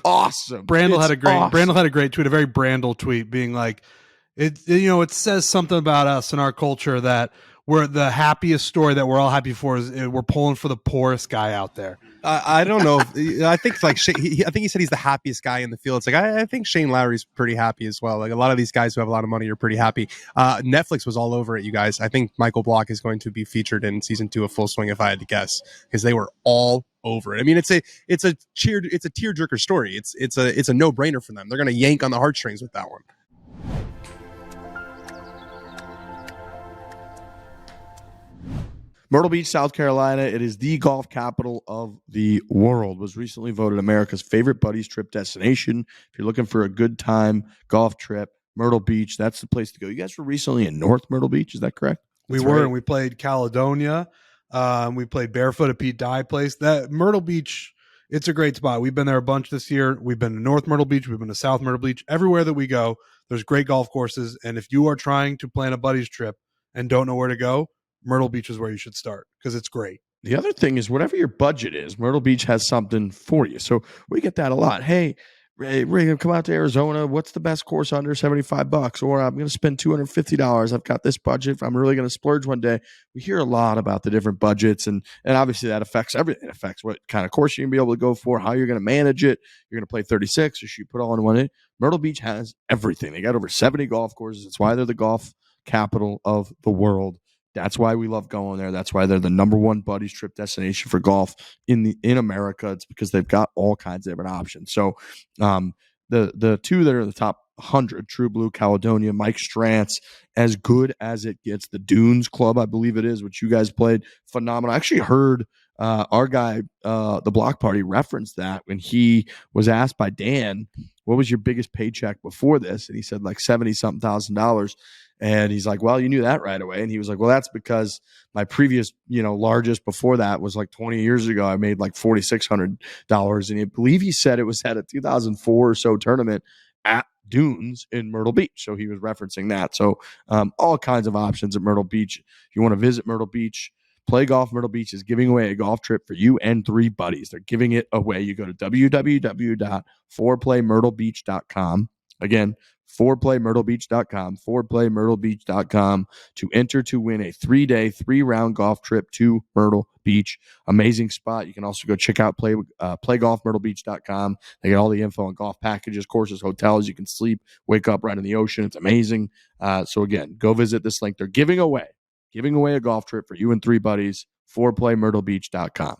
awesome. Brandel had a great tweet, a very Brandel tweet, being like, it says something about us and our culture that we're the happiest story that we're all happy for is we're pulling for the poorest guy out there. I don't know. I think it's like I think he said he's the happiest guy in the field. It's like I think Shane Lowry's pretty happy as well. Like a lot of these guys who have a lot of money are pretty happy. Netflix was all over it, you guys. I think Michael Block is going to be featured in season 2 of Full Swing, if I had to guess, because they were all over it. I mean, it's a tearjerker story. It's a no brainer for them. They're going to yank on the heartstrings with that one. Myrtle Beach, South Carolina. It is the golf capital of the world. Was recently voted America's favorite buddies trip destination. If you're looking for a good time golf trip, Myrtle Beach, that's the place to go. You guys were recently in North Myrtle Beach. Is that correct? We were, and we played Caledonia. We played barefoot at Pete Dye Place. That Myrtle Beach, it's a great spot. We've been there a bunch this year. We've been to North Myrtle Beach. We've been to South Myrtle Beach. Everywhere that we go, there's great golf courses. And if you are trying to plan a buddies trip and don't know where to go, Myrtle Beach is where you should start because it's great. The other thing is, whatever your budget is, Myrtle Beach has something for you. So we get that a lot. Hey, we're going to come out to Arizona. What's the best course under $75? Or I'm going to spend $250. I've got this budget. If I'm really going to splurge one day. We hear a lot about the different budgets, and obviously that affects everything. It affects what kind of course you're going to be able to go for, how you're going to manage it. You're going to play 36, or should you put all in one in? Myrtle Beach has everything. They got over 70 golf courses. It's why they're the golf capital of the world. That's why we love going there. That's why they're the number one buddies trip destination for golf in America. It's because they've got all kinds of different options. So the two that are in the top 100, True Blue, Caledonia, Mike Strantz, as good as it gets. The Dunes Club, I believe it is, which you guys played, phenomenal. I actually heard our guy, the Block Party, referenced that when he was asked by Dan, what was your biggest paycheck before this? And he said like $70-something thousand. And he's like, well, you knew that right away. And he was like, well, that's because my previous, largest before that was like 20 years ago. I made like $4,600. And I believe he said it was at a 2004 or so tournament at Dunes in Myrtle Beach. So he was referencing that. So all kinds of options at Myrtle Beach. If you want to visit Myrtle Beach, Play Golf Myrtle Beach is giving away a golf trip for you and 3 buddies. They're giving it away. You go to www.foreplaymyrtlebeach.com. Again, foreplaymyrtlebeach.com, foreplaymyrtlebeach.com to enter to win a 3-day, 3-round golf trip to Myrtle Beach. Amazing spot. You can also go check out playgolfmyrtlebeach.com. They get all the info on golf packages, courses, hotels. You can sleep, wake up right in the ocean. It's amazing. So again, go visit this link. They're giving away a golf trip for you and 3 buddies, foreplaymyrtlebeach.com.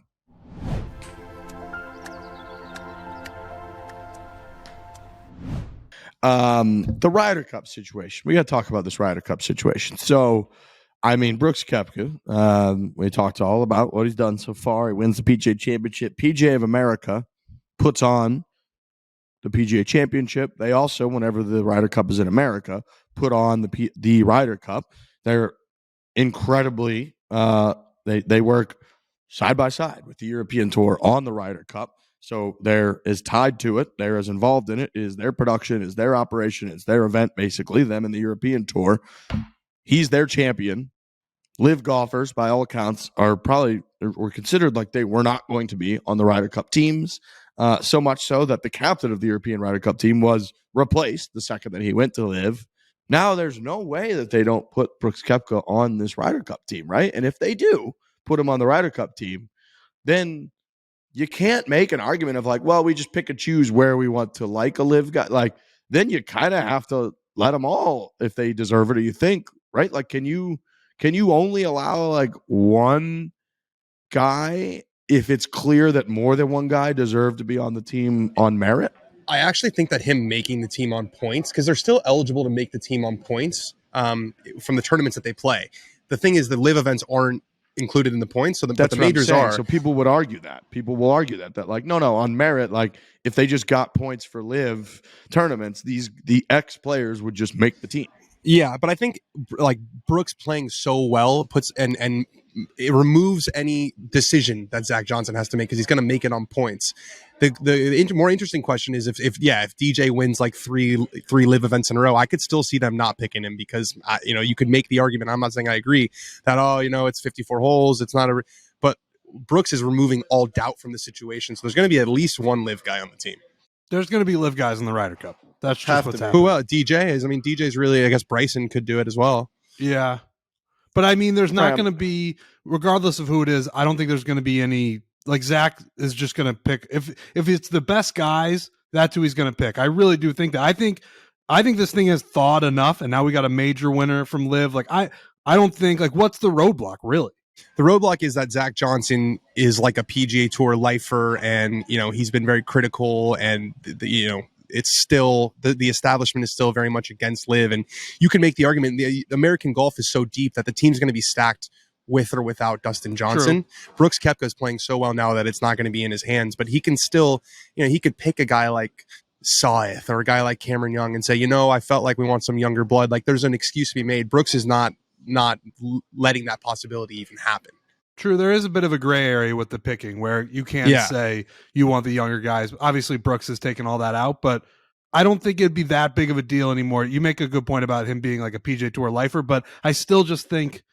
The Ryder Cup situation. We got to talk about this Ryder Cup situation. So, I mean, Brooks Koepka, we talked all about what he's done so far. He wins the PGA Championship. PGA of America puts on the PGA Championship. They also, whenever the Ryder Cup is in America, put on the Ryder Cup. They're incredibly, they work side by side with the European Tour on the Ryder Cup. So there is tied to it. They're as involved in it. It is their production, is their operation, it's their event, basically, them and the European Tour. He's their champion. Liv golfers, by all accounts, were considered like they were not going to be on the Ryder Cup teams. So much so that the captain of the European Ryder Cup team was replaced the second that he went to Liv. Now there's no way that they don't put Brooks Koepka on this Ryder Cup team, right? And if they do put him on the Ryder Cup team, then you can't make an argument of like, well, we just pick and choose where we want to like a Liv guy. Like, then you kind of have to let them all if they deserve it, or you think, right? Like, can you only allow like one guy if it's clear that more than one guy deserved to be on the team on merit? I actually think that him making the team on points, because they're still eligible to make the team on points from the tournaments that they play. The thing is, the live events aren't included in the points. So but That's the what I'm majors saying. are. So people would argue that. People will argue that like, no, on merit, like if they just got points for live tournaments, the X players would just make the team. Yeah, but I think like Brooks playing so well puts and it removes any decision that Zach Johnson has to make because he's going to make it on points. The more interesting question is if DJ wins like three live events in a row, I could still see them not picking him because you could make the argument. I'm not saying I agree that it's 54 holes, it's not but Brooks is removing all doubt from the situation. So there's going to be at least one live guy on the team. There's going to be live guys in the Ryder Cup. That's just what's happening. Who else? DJ is. I mean, DJ's really. I guess Bryson could do it as well. Yeah, but I mean, there's not going to be, regardless of who it is. I don't think there's going to be any. Like Zach is just going to pick if it's the best guys. That's who he's going to pick. I really do think that. I think this thing has thawed enough, and now we got a major winner from Liv. Like I don't think like what's the roadblock really. The roadblock is that Zach Johnson is like a PGA Tour lifer, and he's been very critical, and it's still the establishment is still very much against Liv, and you can make the argument the American golf is so deep that the team's going to be stacked with or without Dustin Johnson. True. Brooks Koepka is playing so well now that it's not going to be in his hands, but he can still, he could pick a guy like Saeth or a guy like Cameron Young and say, I felt like we want some younger blood. Like there's an excuse to be made. Brooks is not letting that possibility even happen. True, there is a bit of a gray area with the picking where you can't say you want the younger guys. Obviously, Brooks has taken all that out, but I don't think it'd be that big of a deal anymore. You make a good point about him being like a PGA Tour lifer, but I still just think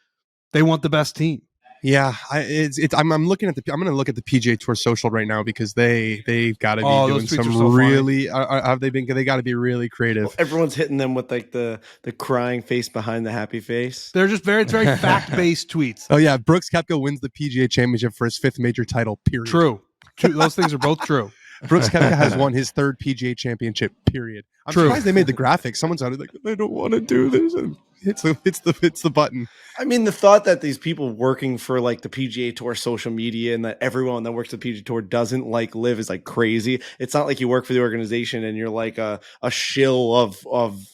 they want the best team. Yeah, I'm looking at I'm going to look at the PGA Tour social right now because they've got to be doing some really. Have they been? They got to be really creative. Well, everyone's hitting them with like the crying face behind the happy face. They're just it's very fact based tweets. Oh yeah, Brooks Koepka wins the PGA Championship for his 5th major title. Period. True. Those things are both true. Brooks Koepka has won his 3rd PGA Championship. Period. I'm surprised they made the graphic. Someone sounded like I don't want to do this. It's the button. I mean, the thought that these people working for like the PGA Tour social media and that everyone that works at the PGA Tour doesn't like Liv is like crazy. It's not like you work for the organization and you're like a shill of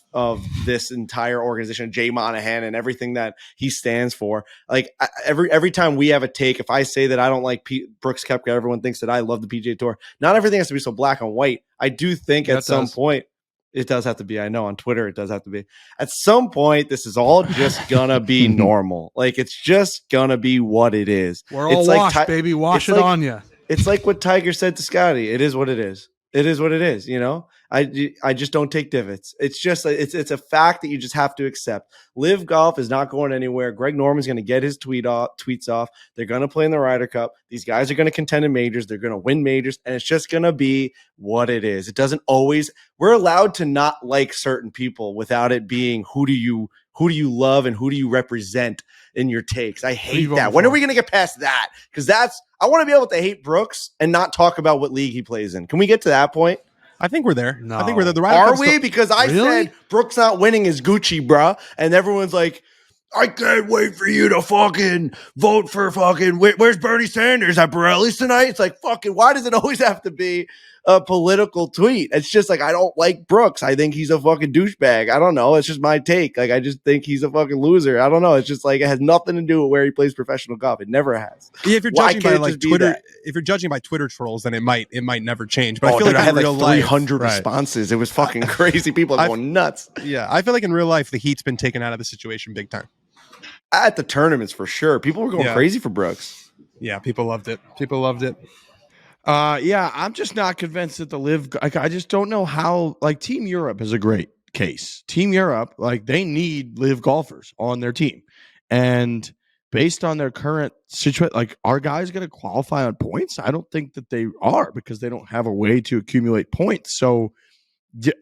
this entire organization, Jay Monahan and everything that he stands for. Like every time we have a take, if I say that I don't like Brooks Koepka, everyone thinks that I love the PGA Tour. Not everything has to be so black and white. I do think at some point. It does have to be. I know on Twitter it does have to be. At some point, this is all just gonna be normal. Like it's just gonna be what it is. We're all washed, baby. Wash it on you. It's like what Tiger said to Scotty. It is what it is. It is what it is. I just don't take divots. It's just it's a fact that you just have to accept. Liv Golf is not going anywhere. Greg Norman's going to get his tweets off. They're going to play in the Ryder Cup. These guys are going to contend in majors. They're going to win majors, and it's just going to be what it is. It doesn't always. We're allowed to not like certain people without it being who do you love and who do you represent in your takes. I hate that. When are we going to get past that? Because I want to be able to hate Brooks and not talk about what league he plays in. Can we get to that point? I think we're there. No. I think we're there. Are we? Because I said Brooks not winning is Gucci, bruh. And everyone's like, I can't wait for you to fucking vote for fucking, where's Bernie Sanders at Borelli's tonight? It's like, fucking, why does it always have to be a political tweet? It's just like, I don't like Brooks. I think he's a fucking douchebag. I don't know. It's just my take. Like, I just think he's a fucking loser. I don't know. It's just like, it has nothing to do with where he plays professional golf. It never has. Yeah, if you're judging by like Twitter, if you're judging by Twitter trolls, then it might never change. But I feel like I had like real 300 life, responses. It was fucking crazy. People are going nuts. Yeah, I feel like in real life, the heat's been taken out of the situation big time. At the tournaments, for sure. People were going crazy for Brooks. Yeah, people loved it. Yeah, I'm just not convinced that the Liv. I just don't know how. Like Team Europe is a great case. Team Europe, like they need Liv golfers on their team, and based on their current situation, like are guys going to qualify on points? I don't think that they are because they don't have a way to accumulate points. So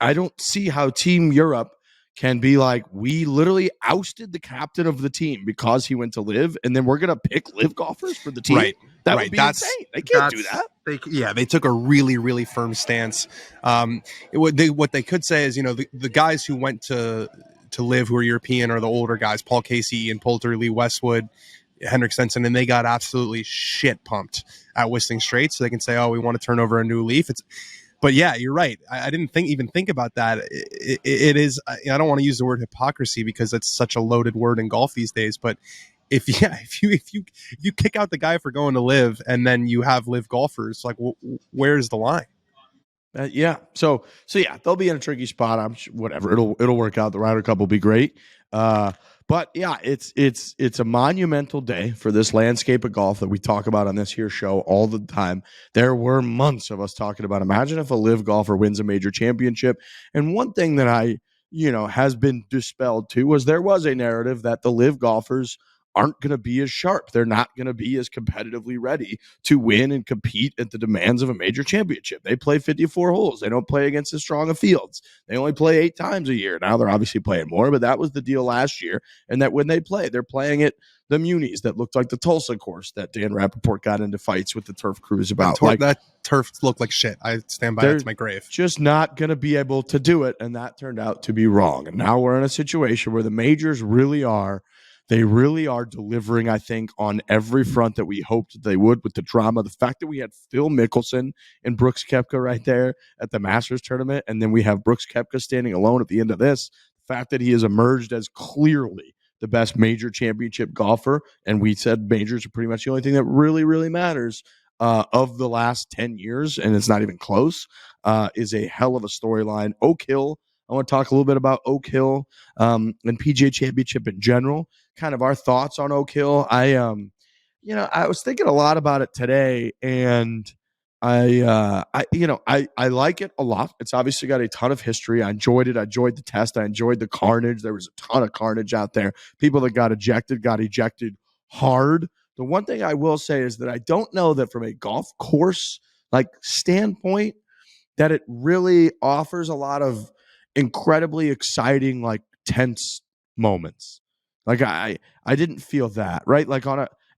I don't see how Team Europe can be like, we literally ousted the captain of the team because he went to Liv, and then we're going to pick Liv golfers for the team. Right. That would be insane. They can't do that. They took a really, really firm stance. What they could say is, the guys who went to Liv who are European are the older guys, Paul Casey, Ian Poulter, Lee Westwood, Henrik Stenson, and they got absolutely shit pumped at Whistling Straits. So they can say, oh, we want to turn over a new leaf. But yeah, you're right. I didn't even think about that. It is. I don't want to use the word hypocrisy because it's such a loaded word in golf these days. But if you kick out the guy for going to Live, and then you have Live golfers, like where's the line? Yeah. So yeah, they'll be in a tricky spot. I'm sure, whatever. It'll work out. The Ryder Cup will be great. But yeah, it's a monumental day for this landscape of golf that we talk about on this here show all the time. There were months of us talking about, imagine if a Live golfer wins a major championship. And one thing that has been dispelled too was there was a narrative that the Live golfers aren't going to be as sharp. They're not going to be as competitively ready to win and compete at the demands of a major championship. They play 54 holes. They don't play against as strong of fields. They only play 8 times a year. Now they're obviously playing more, but that was the deal last year. And that when they play, they're playing at the Munis that looked like the Tulsa course that Dan Rappaport got into fights with the turf crews about. That turf looked like shit. I stand by it to my grave. Just not going to be able to do it. And that turned out to be wrong. And now we're in a situation where the majors really are delivering, I think, on every front that we hoped they would with the drama. The fact that we had Phil Mickelson and Brooks Koepka right there at the Masters tournament, and then we have Brooks Koepka standing alone at the end of this. The fact that he has emerged as clearly the best major championship golfer, and we said majors are pretty much the only thing that really, really matters of the last 10 years, and it's not even close, is a hell of a storyline. Oak Hill, I want to talk a little bit about Oak Hill and PGA Championship in general, kind of our thoughts on Oak Hill. I was thinking a lot about it today, and I like it a lot. It's obviously got a ton of history. I enjoyed it. I enjoyed the test. I enjoyed the carnage. There was a ton of carnage out there. People that got ejected hard. The one thing I will say is that I don't know that from a golf course standpoint that it really offers a lot of incredibly exciting, tense moments. I didn't feel that, right?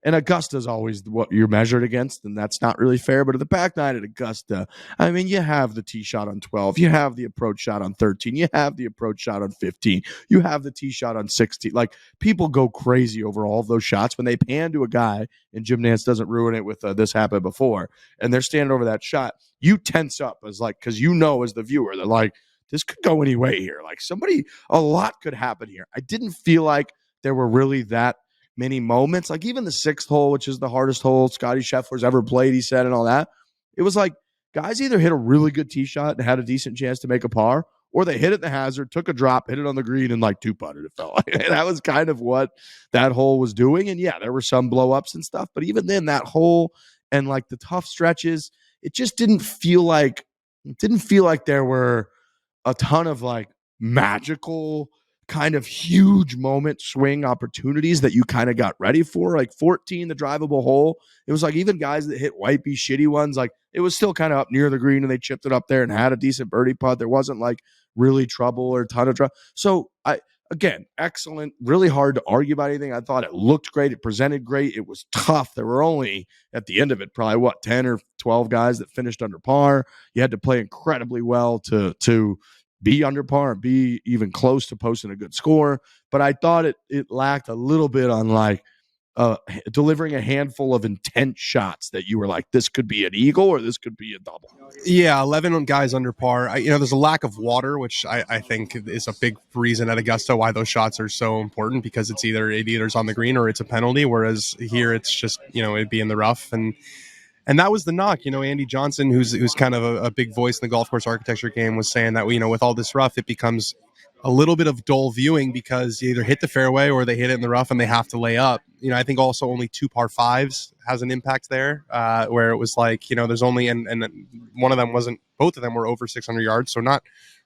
And Augusta's always what you're measured against, and that's not really fair. But at the back nine at Augusta, I mean, you have the tee shot on 12, you have the approach shot on 13, you have the approach shot on 15, you have the tee shot on 16. People go crazy over all of those shots when they pan to a guy, and Jim Nantz doesn't ruin it with this happened before, and they're standing over that shot. You tense up because as the viewer, they're like, this could go any way here. A lot could happen here. I didn't feel like there were really that many moments. Even the 6th hole, which is the hardest hole Scotty Scheffler's ever played, he said, and all that. It was guys either hit a really good tee shot and had a decent chance to make a par, or they hit it in the hazard, took a drop, hit it on the green, and 2-putted. It felt like that was kind of what that hole was doing. And yeah, there were some blow-ups and stuff, but even then, that hole and the tough stretches, it just didn't feel like there were a ton of magical kind of huge moment swing opportunities that you kind of got ready for. 14, the drivable hole, it was even guys that hit wipey shitty ones, it was still kind of up near the green and they chipped it up there and had a decent birdie putt. There wasn't really trouble or a ton of trouble. So again, excellent, really hard to argue about anything. I thought it looked great. It presented great. It was tough. There were only at the end of it, probably 10 or 12 guys that finished under par. You had to play incredibly well to be under par and be even close to posting a good score. But I thought it lacked a little bit on delivering a handful of intense shots that you were this could be an eagle or this could be a double. Yeah, 11 guys under par. There's a lack of water, which I think is a big reason at Augusta why those shots are so important, because it either's on the green or it's a penalty, whereas here it's just, it'd be in the rough. And that was the knock. Andy Johnson, who's kind of a big voice in the golf course architecture game, was saying that, with all this rough, it becomes a little bit of dull viewing because you either hit the fairway or they hit it in the rough and they have to lay up. I think also only 2 par 5s has an impact there, where it was there's only, and one of them wasn't, both of them were over 600 yards. So not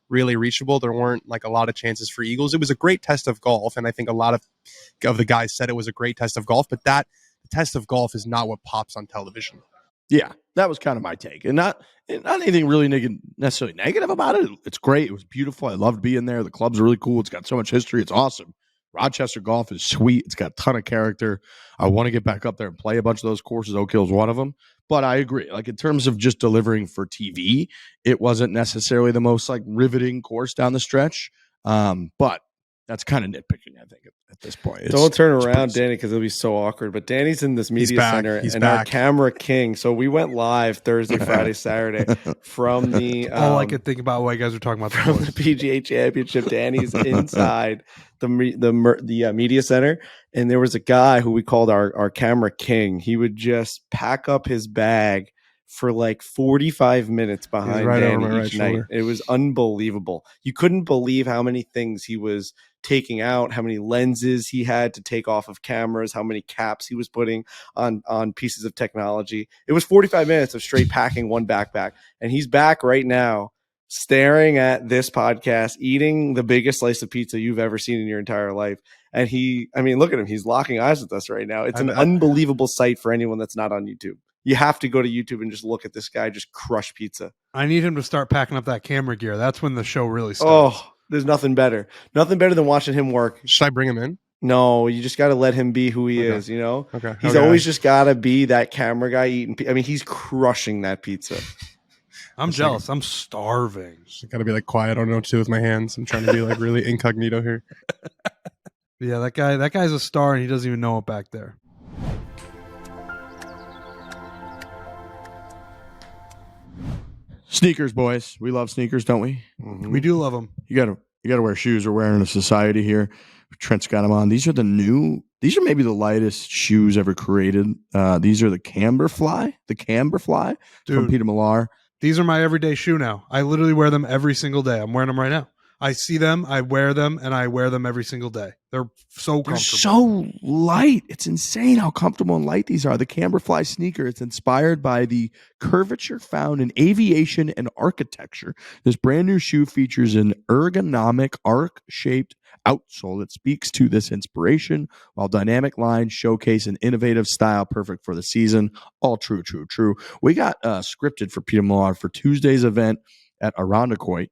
really reachable. There weren't a lot of chances for eagles. It was a great test of golf. And I think a lot of the guys said it was a great test of golf, but the test of golf is not what pops on television. Yeah, that was kind of my take, and not anything really necessarily negative about it. It's great. It was beautiful. I loved being there. The club's really cool. It's got so much history. It's awesome. Rochester golf is sweet. It's got a ton of character. I want to get back up there and play a bunch of those courses. Oak Hill's one of them. But I agree. In terms of just delivering for TV, it wasn't necessarily the most riveting course down the stretch. But That's kind of nitpicking, I think, at this point. Don't turn around, Danny, because it'll be so awkward. But Danny's in this media center and our camera king. So we went live Thursday, Friday, Saturday from the all I could think about while you guys were talking about from the PGA Championship. Danny's inside the media center, and there was a guy who we called our camera king. He would just pack up his bag for like 45 minutes behind Danny each night. It was unbelievable. You couldn't believe how many things he was taking out, how many lenses he had to take off of cameras, how many caps he was putting on pieces of technology. It was 45 minutes of straight packing one backpack. And he's back right now staring at this podcast, eating the biggest slice of pizza you've ever seen in your entire life. And look at him. He's locking eyes with us right now. It's an unbelievable sight for anyone that's not on YouTube. You have to go to YouTube and just look at this guy just crush pizza. I need him to start packing up that camera gear. That's when the show really starts. Oh, there's nothing better. Nothing better than watching him work. Should I bring him in? No, you just got to let him be who he is, you know? Okay. He's always just got to be that camera guy eating. He's crushing that pizza. I'm jealous. I'm starving. I got to be like quiet. I don't know what to do with my hands. I'm trying to be like really incognito here. Yeah, that guy's a star and he doesn't even know it back there. Sneakers, boys. We love sneakers, don't we? Mm-hmm. We do love them. You gotta wear shoes. We're wearing a society here. Trent's got them on. These are maybe the lightest shoes ever created. These are the Camberfly from Peter Millar. These are my everyday shoe now. I literally wear them every single day. I'm wearing them right now. I see them, I wear them, and I wear them every single day. They're so comfortable. They're so light. It's insane how comfortable and light these are. The Camberfly sneaker, it's inspired by the curvature found in aviation and architecture. This brand new shoe features an ergonomic arc-shaped outsole that speaks to this inspiration, while dynamic lines showcase an innovative style perfect for the season. All true. We got scripted for Peter Millar for Tuesday's event at Irondequoit.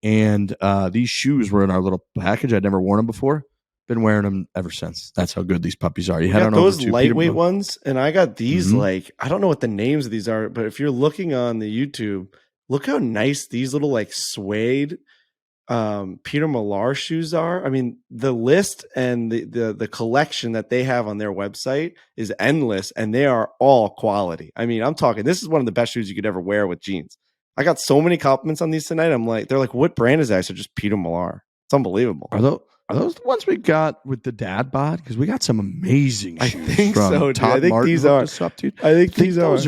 And these shoes were in our little package. I'd never worn them before. Been wearing them ever since. That's how good these puppies are. You got those lightweight ones, and I got these I don't know what the names of these are, but if you're looking on the YouTube, look how nice these little like suede Peter Millar shoes are. I mean, the list and the collection that they have on their website is endless, and they are all quality. I mean, I'm talking, this is one of the best shoes you could ever wear with jeans. I got so many compliments on these tonight. They're like, what brand is that? I said, just Peter Millar. It's unbelievable. Are those the ones we got with the dad bod? Because we got some amazing shoes. I think so, dude. I think these are. I think these are.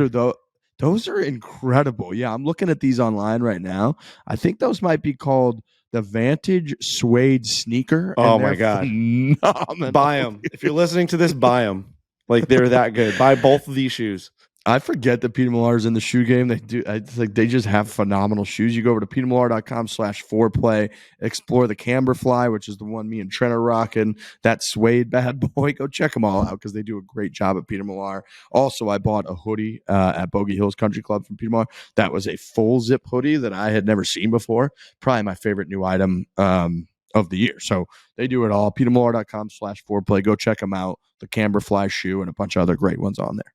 Those are incredible. Yeah, I'm looking at these online right now. I think those might be called the Vantage Suede Sneaker. Oh my God. Phenomenal. Buy them. If you're listening to this, buy them. Like, they're that good. Buy both of these shoes. I forget that Peter Millar's in the shoe game. They just have phenomenal shoes. You go over to petermillar.com/foreplay, explore the Camberfly, which is the one me and Trent are rocking. That suede bad boy. Go check them all out because they do a great job at Peter Millar. Also, I bought a hoodie at Bogey Hills Country Club from Peter Millar. That was a full zip hoodie that I had never seen before. Probably my favorite new item of the year. So they do it all. petermillar.com/foreplay. Go check them out. The Camberfly shoe and a bunch of other great ones on there.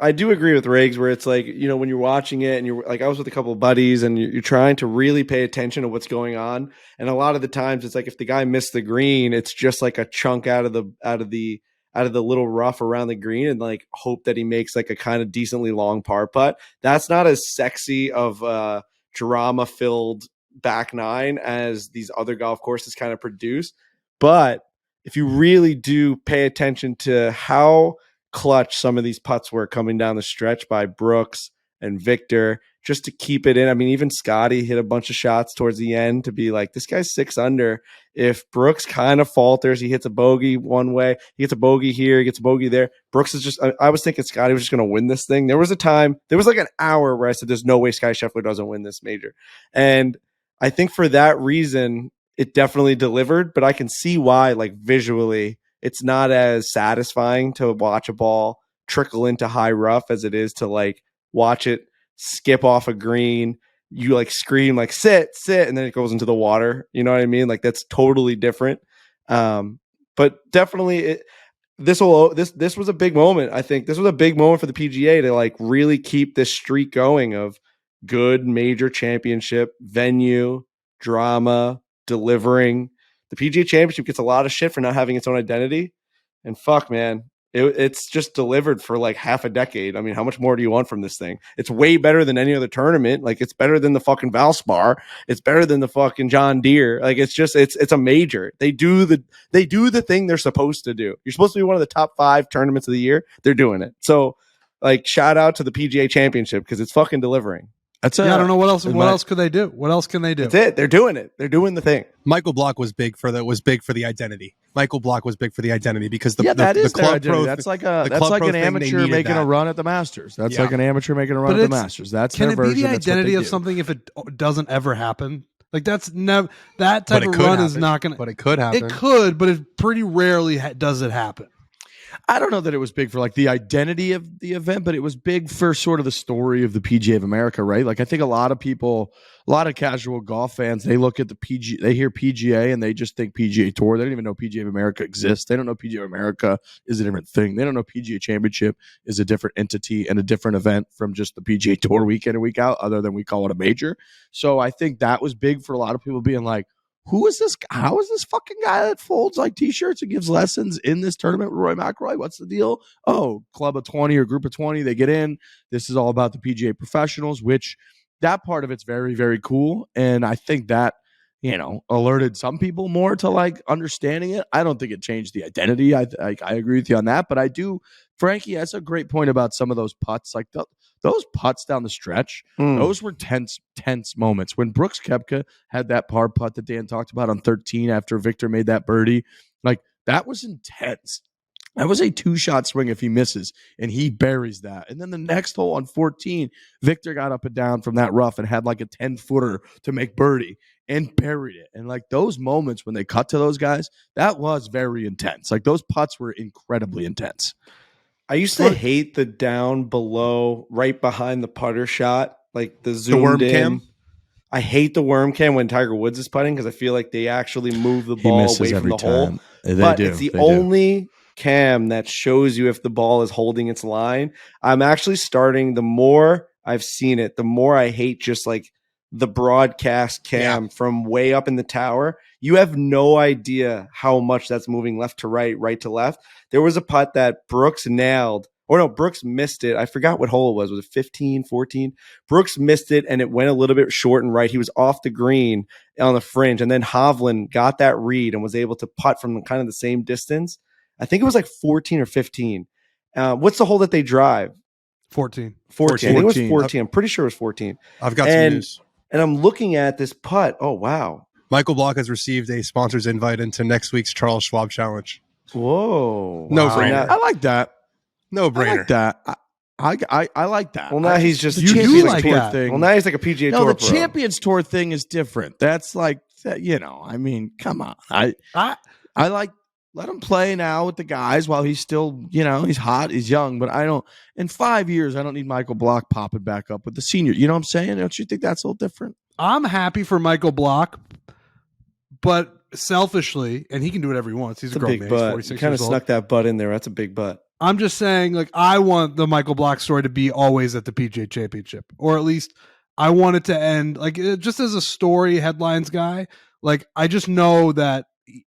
I do agree with Riggs where it's like, you know, when you're watching it and you're like, I was with a couple of buddies and you're trying to really pay attention to what's going on. And a lot of the times it's like, if the guy missed the green, it's just like a chunk out of the little rough around the green and like hope that he makes like a kind of decently long par putt. That's not as sexy of a drama filled back nine as these other golf courses kind of produce. But if you really do pay attention to how clutch some of these putts were coming down the stretch by Brooks and Victor, just to keep it in. I mean, even Scotty hit a bunch of shots towards the end to be like, this guy's 6 under. If Brooks kind of falters, he hits a bogey one way, he gets a bogey here, he gets a bogey there. Brooks is just, I was thinking Scotty was just going to win this thing. There was like an hour where I said, there's no way Scotty Scheffler doesn't win this major. And I think for that reason, it definitely delivered, but I can see why, like visually, it's not as satisfying to watch a ball trickle into high rough as it is to like watch it skip off a green. You like scream like sit, and then it goes into the water. You know what I mean? Like that's totally different. But definitely this was a big moment. I think this was a big moment for the PGA to like really keep this streak going of good major championship, venue, drama, delivering. The PGA Championship gets a lot of shit for not having its own identity. And fuck, man, it's just delivered for like half a decade. I mean, how much more do you want from this thing? It's way better than any other tournament. Like, it's better than the fucking Valspar. It's better than the fucking John Deere. Like, it's just, it's a major. They do the thing they're supposed to do. You're supposed to be one of the top 5 tournaments of the year. They're doing it. So, like, shout out to the PGA Championship because it's fucking delivering. I don't know what else. What else could they do? What else can they do? That's it. They're doing it. They're doing the thing. Michael Block was big for the identity. Michael Block was big for the identity because the club pro. That's like an amateur making a run at the Masters. That's like an amateur making a run at the Masters. That's can their it version. Be the identity of something if it doesn't ever happen? Like that type of run is not going to. But it could happen. It could, but it pretty rarely does it happen. I don't know that it was big for like the identity of the event, but it was big for sort of the story of the PGA of America, right? Like I think a lot of people, a lot of casual golf fans, they look at the PGA, they hear PGA and they just think PGA Tour. They don't even know PGA of America exists. They don't know PGA of America is a different thing. They don't know PGA Championship is a different entity and a different event from just the PGA Tour week in and week out, other than we call it a major. So I think that was big for a lot of people being like, who is this? How is this fucking guy that folds like t-shirts and gives lessons in this tournament with Roy McIlroy? What's the deal? Oh, club of 20 or group of 20, they get in. This is all about the PGA professionals, which that part of it's very, very cool. And I think that, alerted some people more to like understanding it. I don't think it changed the identity. I agree with you on that. But I do, Frankie, that's a great point about some of those putts. Like those putts down the stretch, those were tense moments. When Brooks Koepka had that par putt that Dan talked about on 13 after Victor made that birdie, like that was intense. That was a 2-shot swing if he misses, and he buries that. And then the next hole on 14, Victor got up and down from that rough and had like a 10-footer to make birdie and buried it. And like those moments when they cut to those guys, that was very intense. Like those putts were incredibly intense. I used to hate the down below, right behind the putter shot, like the zoomed worm in. cam. I hate the worm cam when Tiger Woods is putting because I feel like they actually move the ball away from the hole. It's the only cam that shows you if the ball is holding its line. I'm actually starting, the more I've seen it, the more I hate just like the broadcast cam from way up in the tower. You have no idea how much that's moving left to right, right to left. There was a putt that Brooks nailed. Or no, Brooks missed it. I forgot what hole it was. Was it 15, 14? Brooks missed it, and it went a little bit short and right. He was off the green on the fringe, and then Hovland got that read and was able to putt from kind of the same distance. I think it was like 14 or 15. What's the hole that they drive? 14. 14. I think it was 14. I'm pretty sure it was 14. I've got some news. And I'm looking at this putt. Oh, wow. Michael Block has received a sponsor's invite into next week's Charles Schwab Challenge. Whoa. No wow. brainer. I like that. No brainer. I like that. I like that. Well, now he's just you do like Tour that thing. Well, now he's like a PGA Tour No, the pro. Champions Tour thing is different. That's like, I mean, come on. I like, let him play now with the guys while he's still, he's hot, he's young, but in 5 years, I don't need Michael Block popping back up with the senior. You know what I'm saying? Don't you think that's a little different? I'm happy for Michael Block, but selfishly, and he can do whatever he wants. He's a grown big man. butt. He's 46 You kind of years snuck old. that butt in there. That's a big butt. I'm just saying, like, I want the Michael Block story to be always at the PGA Championship, or at least I want it to end like just as a story headlines guy. Like, I just know that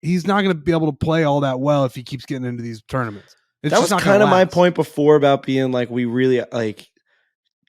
he's not going to be able to play all that well if he keeps getting into these tournaments. That was kind of my point before about being like, we really like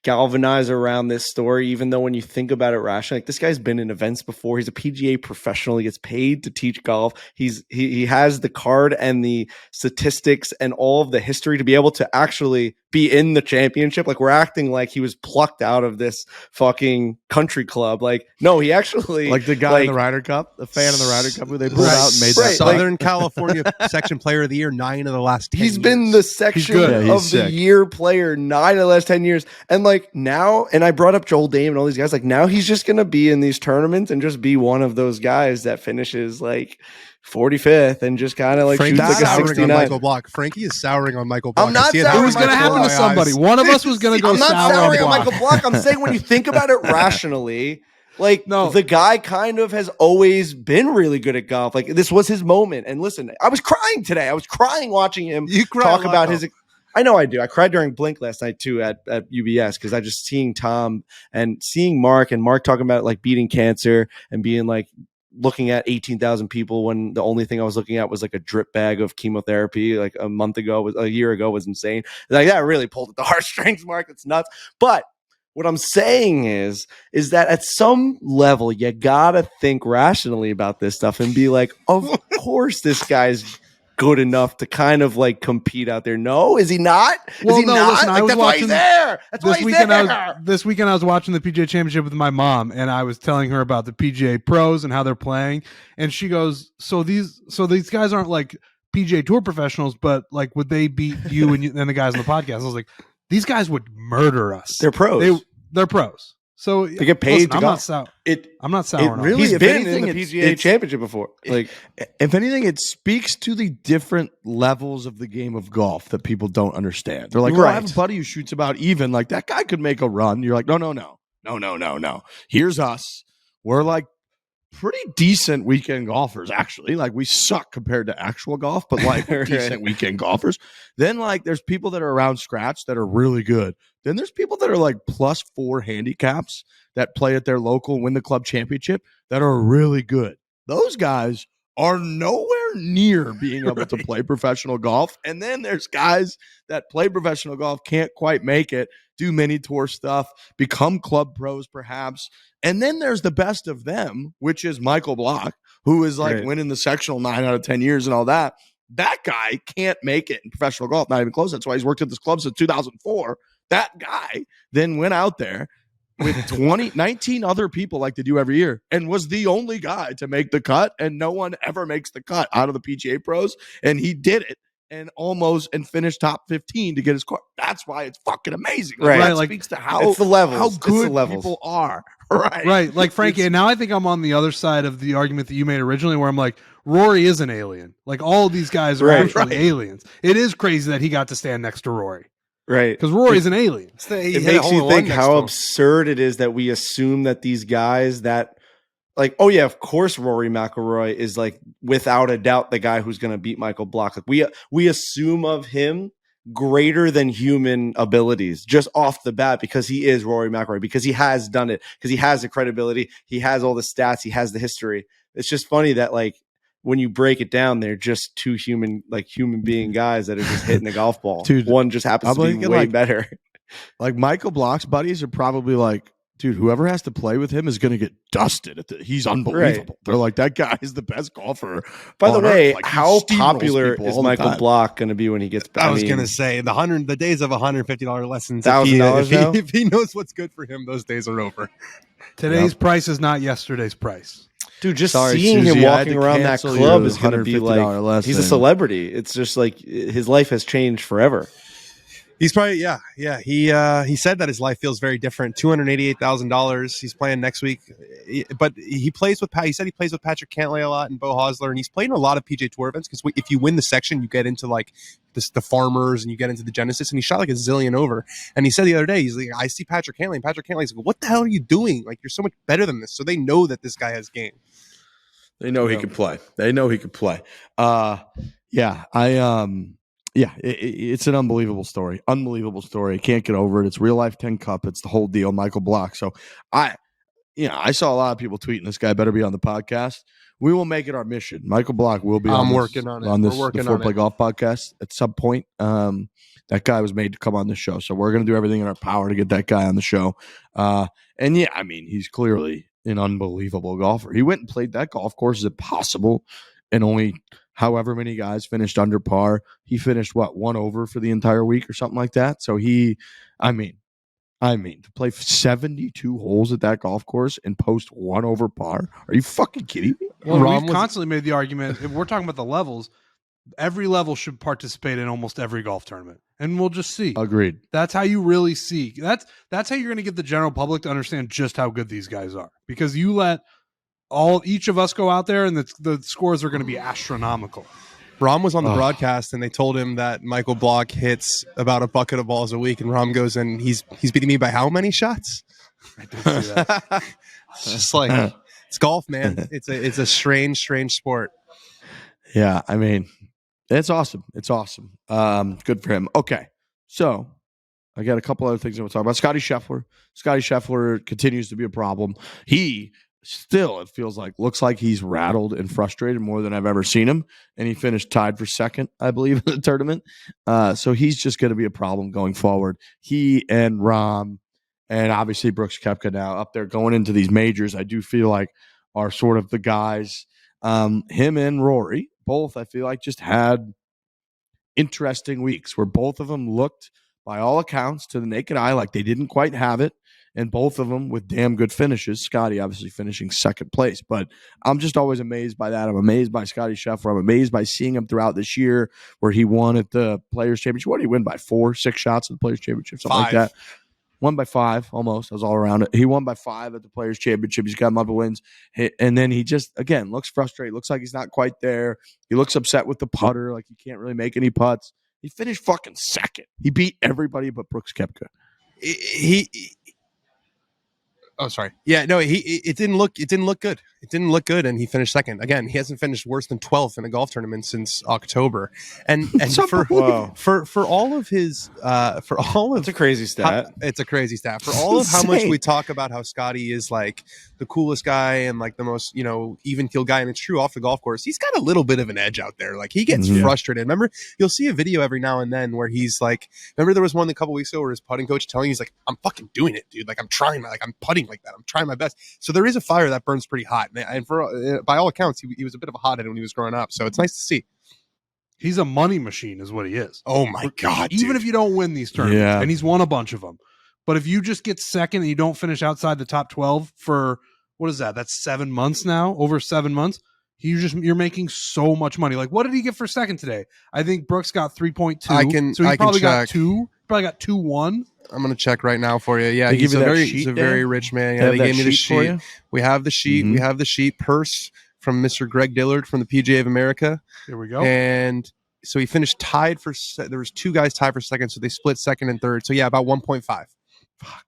galvanize around this story, even though when you think about it rationally, like this guy's been in events before. He's a PGA professional. He gets paid to teach golf. He has the card and the statistics and all of the history to be able to actually be in the championship. Like, we're acting like he was plucked out of this fucking country club. Like, no, he actually Like the guy in the Ryder Cup, the fan in the Ryder Cup who they pulled out and made that. Southern California Section Player of the Year 9 of the last 10 He's years. been the section of the year player 9 of the last 10 years. And like now, and I brought up Joel Dame and all these guys, like now he's just going to be in these tournaments and just be one of those guys that finishes like 45th and just kind of like Frankie's shoots like a souring 69. on Michael Block. Frankie is souring on Michael Block. I'm not I see souring. It was going to happen to somebody. One of us was going to go I'm not sour souring on Block. Michael Block. I'm saying when you think about it rationally, like No. the guy kind of has always been really good at golf. Like this was his moment. And listen, I was crying today. I was crying watching him You cried talk a lot, about though. his. I know I do. I cried during Blink last night too at UBS because I just seeing Tom and seeing Mark talking about like beating cancer and being like looking at 18,000 people when the only thing I was looking at was like a drip bag of chemotherapy like a year ago was insane. Like that really pulled at the heartstrings, Mark. It's nuts. But what I'm saying is that at some level you gotta think rationally about this stuff and be like, of course this guy's good enough to kind of like compete out there. No, is he not? Well, is he no, not? listen, I like, was that's why he's watching there. That's why he's there. This weekend I was watching the PGA Championship with my mom, and I was telling her about the PGA pros and how they're playing, and she goes, "So these guys aren't like PGA Tour professionals, but like would they beat you and the guys on the podcast?" I was like, "These guys would murder us. They're pros. They're pros." So they get paid. Listen, I'm not sour. Really, he's been in the PGA Championship before. Like, if anything, it speaks to the different levels of the game of golf that people don't understand. They're like, I have a buddy who shoots about even. Like that guy could make a run. You're like, no. Here's us. We're like pretty decent weekend golfers, actually. Like we suck compared to actual golf, but like decent weekend golfers. Then like there's people that are around scratch that are really good. Then there's people that are like +4 handicaps that play at their local win the club championship that are really good. Those guys are nowhere near being able to play professional golf. And then there's guys that play professional golf, can't quite make it, do mini tour stuff, become club pros perhaps. And then there's the best of them, which is Michael Block, who is like winning the sectional 9 out of 10 years and all that. That guy can't make it in professional golf, not even close. That's why he's worked at this club since 2004. That guy then went out there with 19 other people like they do every year and was the only guy to make the cut, and no one ever makes the cut out of the PGA pros, and he did it and finished top 15 to get his car. That's why it's fucking amazing. Right. That like, speaks to how good people are. Right. Like Frankie, and now I think I'm on the other side of the argument that you made originally where I'm like, Rory is an alien. Like all of these guys are actually aliens. It is crazy that he got to stand next to Rory. Right. Because Rory's an alien. It makes you think how absurd it is that we assume that these guys that like, oh yeah, of course Rory McIlroy is like without a doubt the guy who's going to beat Michael Block. Like we assume of him greater than human abilities just off the bat because he is Rory McIlroy, because he has done it, because he has the credibility, he has all the stats, he has the history. It's just funny that like when you break it down, they're just two human being guys that are just hitting the golf ball. Dude, one just happens to be way better. Like Michael Block's buddies are probably like, dude, whoever has to play with him is going to get dusted. He's unbelievable. They're like, that guy is the best golfer. By the way, like, how popular is Michael Block going to be when he gets back? I was going to say the days of $150 lessons. $1,000 if he knows what's good for him, those days are over. Today's price is not yesterday's price. Dude, just seeing him walking around that club is going to be like, lesson. He's a celebrity. It's just like his life has changed forever. He's probably, yeah. He said that his life feels very different. $288,000. He's playing next week, but he plays with. He said he plays with Patrick Cantlay a lot and Bo Hosler, and he's playing a lot of PGA Tour events because if you win the section, you get into like the Farmers and you get into the Genesis, and he shot like a zillion over. And he said the other day, he's like, I see Patrick Cantlay, and Patrick Cantley's like, what the hell are you doing? Like, you're so much better than this. So they know that this guy has game. They know he can play. Yeah, it's an unbelievable story. Can't get over it. It's real life 10 Cup. It's the whole deal. Michael Block. So I saw a lot of people tweeting this guy better be on the podcast. We will make it our mission. Michael Block will be working on it. On this the Fore Play Golf podcast at some point. That guy was made to come on the show. So we're going to do everything in our power to get that guy on the show. And yeah, I mean, he's clearly an unbelievable golfer. He went and played that golf course as impossible, and only however many guys finished under par. He finished one over for the entire week or something like that. So to play 72 holes at that golf course and post 1 over par. Are you fucking kidding me? Well, we've constantly made the argument, if we're talking about the levels, every level should participate in almost every golf tournament. And we'll just see. Agreed. That's how you really see. That's how you're going to get the general public to understand just how good these guys are. Because you let each of us go out there and the scores are going to be astronomical. Rahm was on the broadcast and they told him that Michael Block hits about a bucket of balls a week, and Rahm goes, and he's beating me by how many shots? I did see that. It's just like, it's golf, man. It's a strange sport. Yeah, I mean, it's awesome. Good for him. Okay, So I got a couple other things I want to talk about. Scotty Scheffler. Scotty Scheffler continues to be a problem. He still, it feels like, looks like he's rattled and frustrated more than I've ever seen him. And he finished tied for second, I believe, in the tournament. So he's just going to be a problem going forward. He and Rahm and obviously Brooks Koepka now up there going into these majors, I do feel like are sort of the guys. Him and Rory, both, I feel like, just had interesting weeks where both of them looked, by all accounts, to the naked eye, like they didn't quite have it. And both of them with damn good finishes. Scotty obviously finishing second place. But I'm just always amazed by that. I'm amazed by Scotty Scheffler. I'm amazed by seeing him throughout this year where he won at the Players' Championship. What did he win by? 6 shots at the Players' Championship? Something like that. Won by 5, almost. I was all around it. He won by 5 at the Players' Championship. He's got multiple wins. And then he just, again, looks frustrated. Looks like he's not quite there. He looks upset with the putter, like he can't really make any putts. He finished fucking second. He beat everybody but Brooks Koepka. Oh, sorry. Yeah, no, it didn't look good. It didn't look good, and he finished second. Again, he hasn't finished worse than 12th in a golf tournament since October. And for all of his it's a crazy stat. It's a crazy stat. For all of how much we talk about how Scotty is like the coolest guy and like the most, even keel guy, and it's true off the golf course, he's got a little bit of an edge out there. Like he gets frustrated. Remember, you'll see a video every now and then where he's like, remember there was one a couple weeks ago where his putting coach telling he's like, I'm fucking doing it, dude. Like I'm trying, like I'm putting like that. I'm trying my best. So there is a fire that burns pretty hot. And for by all accounts, he was a bit of a hothead when he was growing up. So it's nice to see. He's a money machine is what he is. Oh my God. Even dude. if you don't win these tournaments, and he's won a bunch of them. But if you just get second and you don't finish outside the top 12 for, what is that? That's 7 months now, over 7 months. You're making so much money. Like, what did he get for second today? I think Brooks got 3.2. So he probably got 2. Probably got 2-1. I'm going to check right now for you. Yeah, he's a very rich man. Yeah, they gave me the sheet. We have the sheet. Mm-hmm. We have the sheet. Purse from Mr. Greg Dillard from the PGA of America. Here we go. And so he finished tied for. There was 2 guys tied for second, so they split second and third. So yeah, about 1.5. Fuck.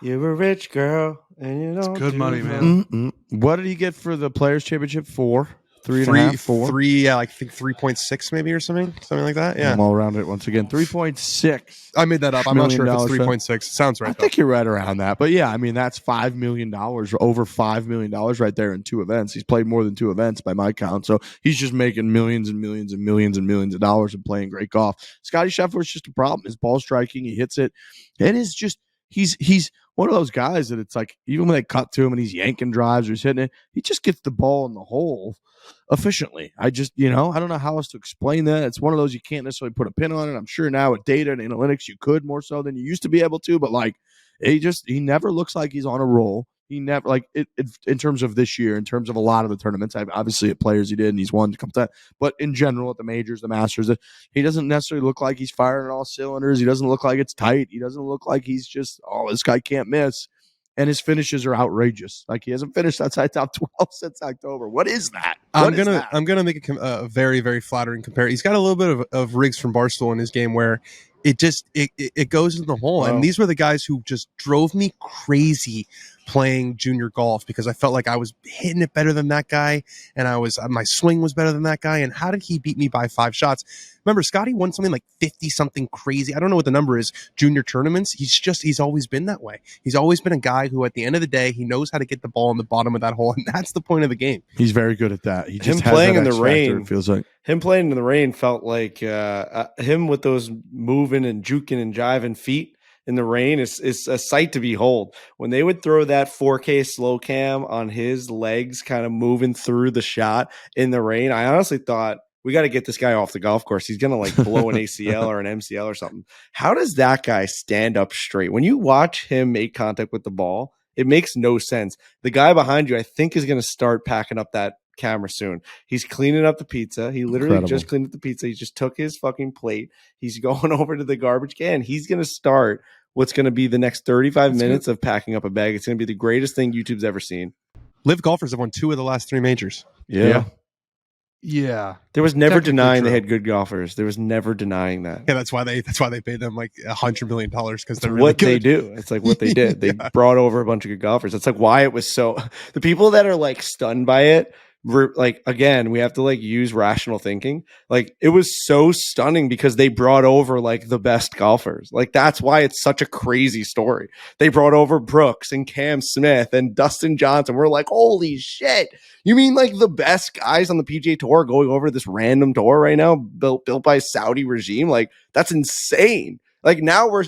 You're a rich girl, and you know it's good money, man. Mm-mm. What did he get for the Players' Championship? 4, 3.5, 4, 3. Yeah, I think 3.6 maybe or something like that. Yeah, I'm all around it once again. 3.6. I made that up. I'm not sure if it's 3.6. Sounds right. I think you're right around that. But yeah, I mean that's $5 million, over $5 million right there in 2 events. He's played more than 2 events by my count, so he's just making millions and millions and millions and millions of dollars and playing great golf. Scotty Scheffler is just a problem. His ball striking, he hits it, and it's just. He's one of those guys that it's like, even when they cut to him and he's yanking drives or he's hitting it, he just gets the ball in the hole efficiently. I just, I don't know how else to explain that. It's one of those you can't necessarily put a pin on it. I'm sure now with data and analytics, you could more so than you used to be able to, but like, he never looks like he's on a roll. He never, like, it in terms of this year, in terms of a lot of the tournaments, obviously at Players he did, and he's won a couple times, but in general at the majors, the Masters, he doesn't necessarily look like he's firing on all cylinders. He doesn't look like it's tight. He doesn't look like he's just, this guy can't miss. And his finishes are outrageous. Like he hasn't finished outside top 12 since October. What is that? I'm gonna make a very, very flattering comparison. He's got a little bit of Riggs from Barstool in his game where it goes in the hole. Wow. And these were the guys who just drove me crazy playing junior golf because I felt like I was hitting it better than that guy, and my swing was better than that guy. And how did he beat me by 5 shots? Remember, Scotty won something like 50 something crazy. I don't know what the number is. Junior tournaments. He's always been that way. He's always been a guy who, at the end of the day, he knows how to get the ball in the bottom of that hole, and that's the point of the game. He's very good at that. He just him playing in the rain. Factor, it feels like him playing in the rain felt like him with those moving and juking and jiving feet in the rain is a sight to behold. When they would throw that 4K slow cam on his legs kind of moving through the shot in the rain, I honestly thought, we got to get this guy off the golf course. He's going to like blow an ACL or an MCL or something. How does that guy stand up straight? When you watch him make contact with the ball, it makes no sense. The guy behind you, I think, is going to start packing up that camera soon. He's cleaning up the pizza. He literally just cleaned up the pizza. He just took his fucking plate. He's going over to the garbage can. He's going to start what's going to be the next 35 minutes of packing up a bag. It's going to be the greatest thing YouTube's ever seen. Liv golfers have won 2 of the last 3 majors. Yeah. There was never denying they had good golfers. There was never denying that. Yeah, that's why they paid them like $100 million because they're really what good. They do. It's like what they did. They brought over a bunch of good golfers. It's like why it was so. The people that are like stunned by it like, again, we have to like use rational thinking. Like, it was so stunning because they brought over like the best golfers. Like, that's why it's such a crazy story. They brought over Brooks and Cam Smith and Dustin Johnson. We're like, holy shit. You mean like the best guys on the PGA Tour going over this random tour right now, built by Saudi regime? Like, that's insane. Like, now we're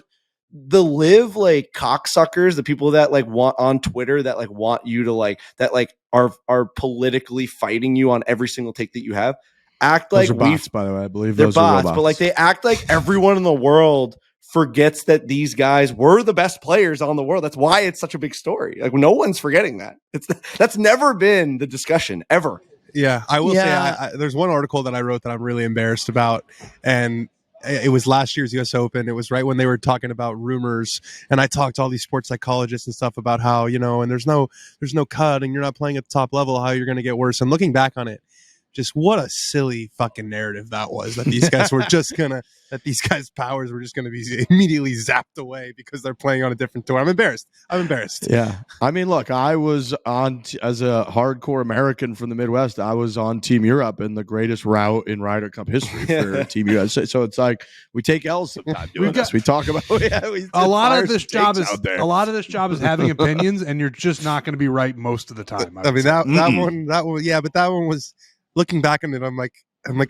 the live like cocksuckers, the people that like want on Twitter that like want you to like that like are politically fighting you on every single take that you have. Act like those are bots, by the way. I believe they're those are bots, robots. but like they act like everyone in the world forgets that these guys were the best players on the world. That's why it's such a big story. Like, no one's forgetting that. That's never been the discussion ever. Yeah, I will say there's one article that I wrote that I'm really embarrassed about, and it was last year's US Open. It was right when they were talking about rumors, and I talked to all these sports psychologists and stuff about how, and there's no cut, and you're not playing at the top level, how you're going to get worse. And looking back on it, just what a silly fucking narrative that was, that these guys were just gonna, that these guys' powers were just gonna be immediately zapped away because they're playing on a different tour. I'm embarrassed. Yeah. I mean, look, I was on, as a hardcore American from the Midwest, I was on Team Europe in the greatest route in Ryder Cup history for Team US. So it's like, we take L's sometimes doing this. We talk about, a lot of this job is having opinions, and you're just not going to be right most of the time. I mean, that one, yeah, but that one was, looking back on it, I'm like,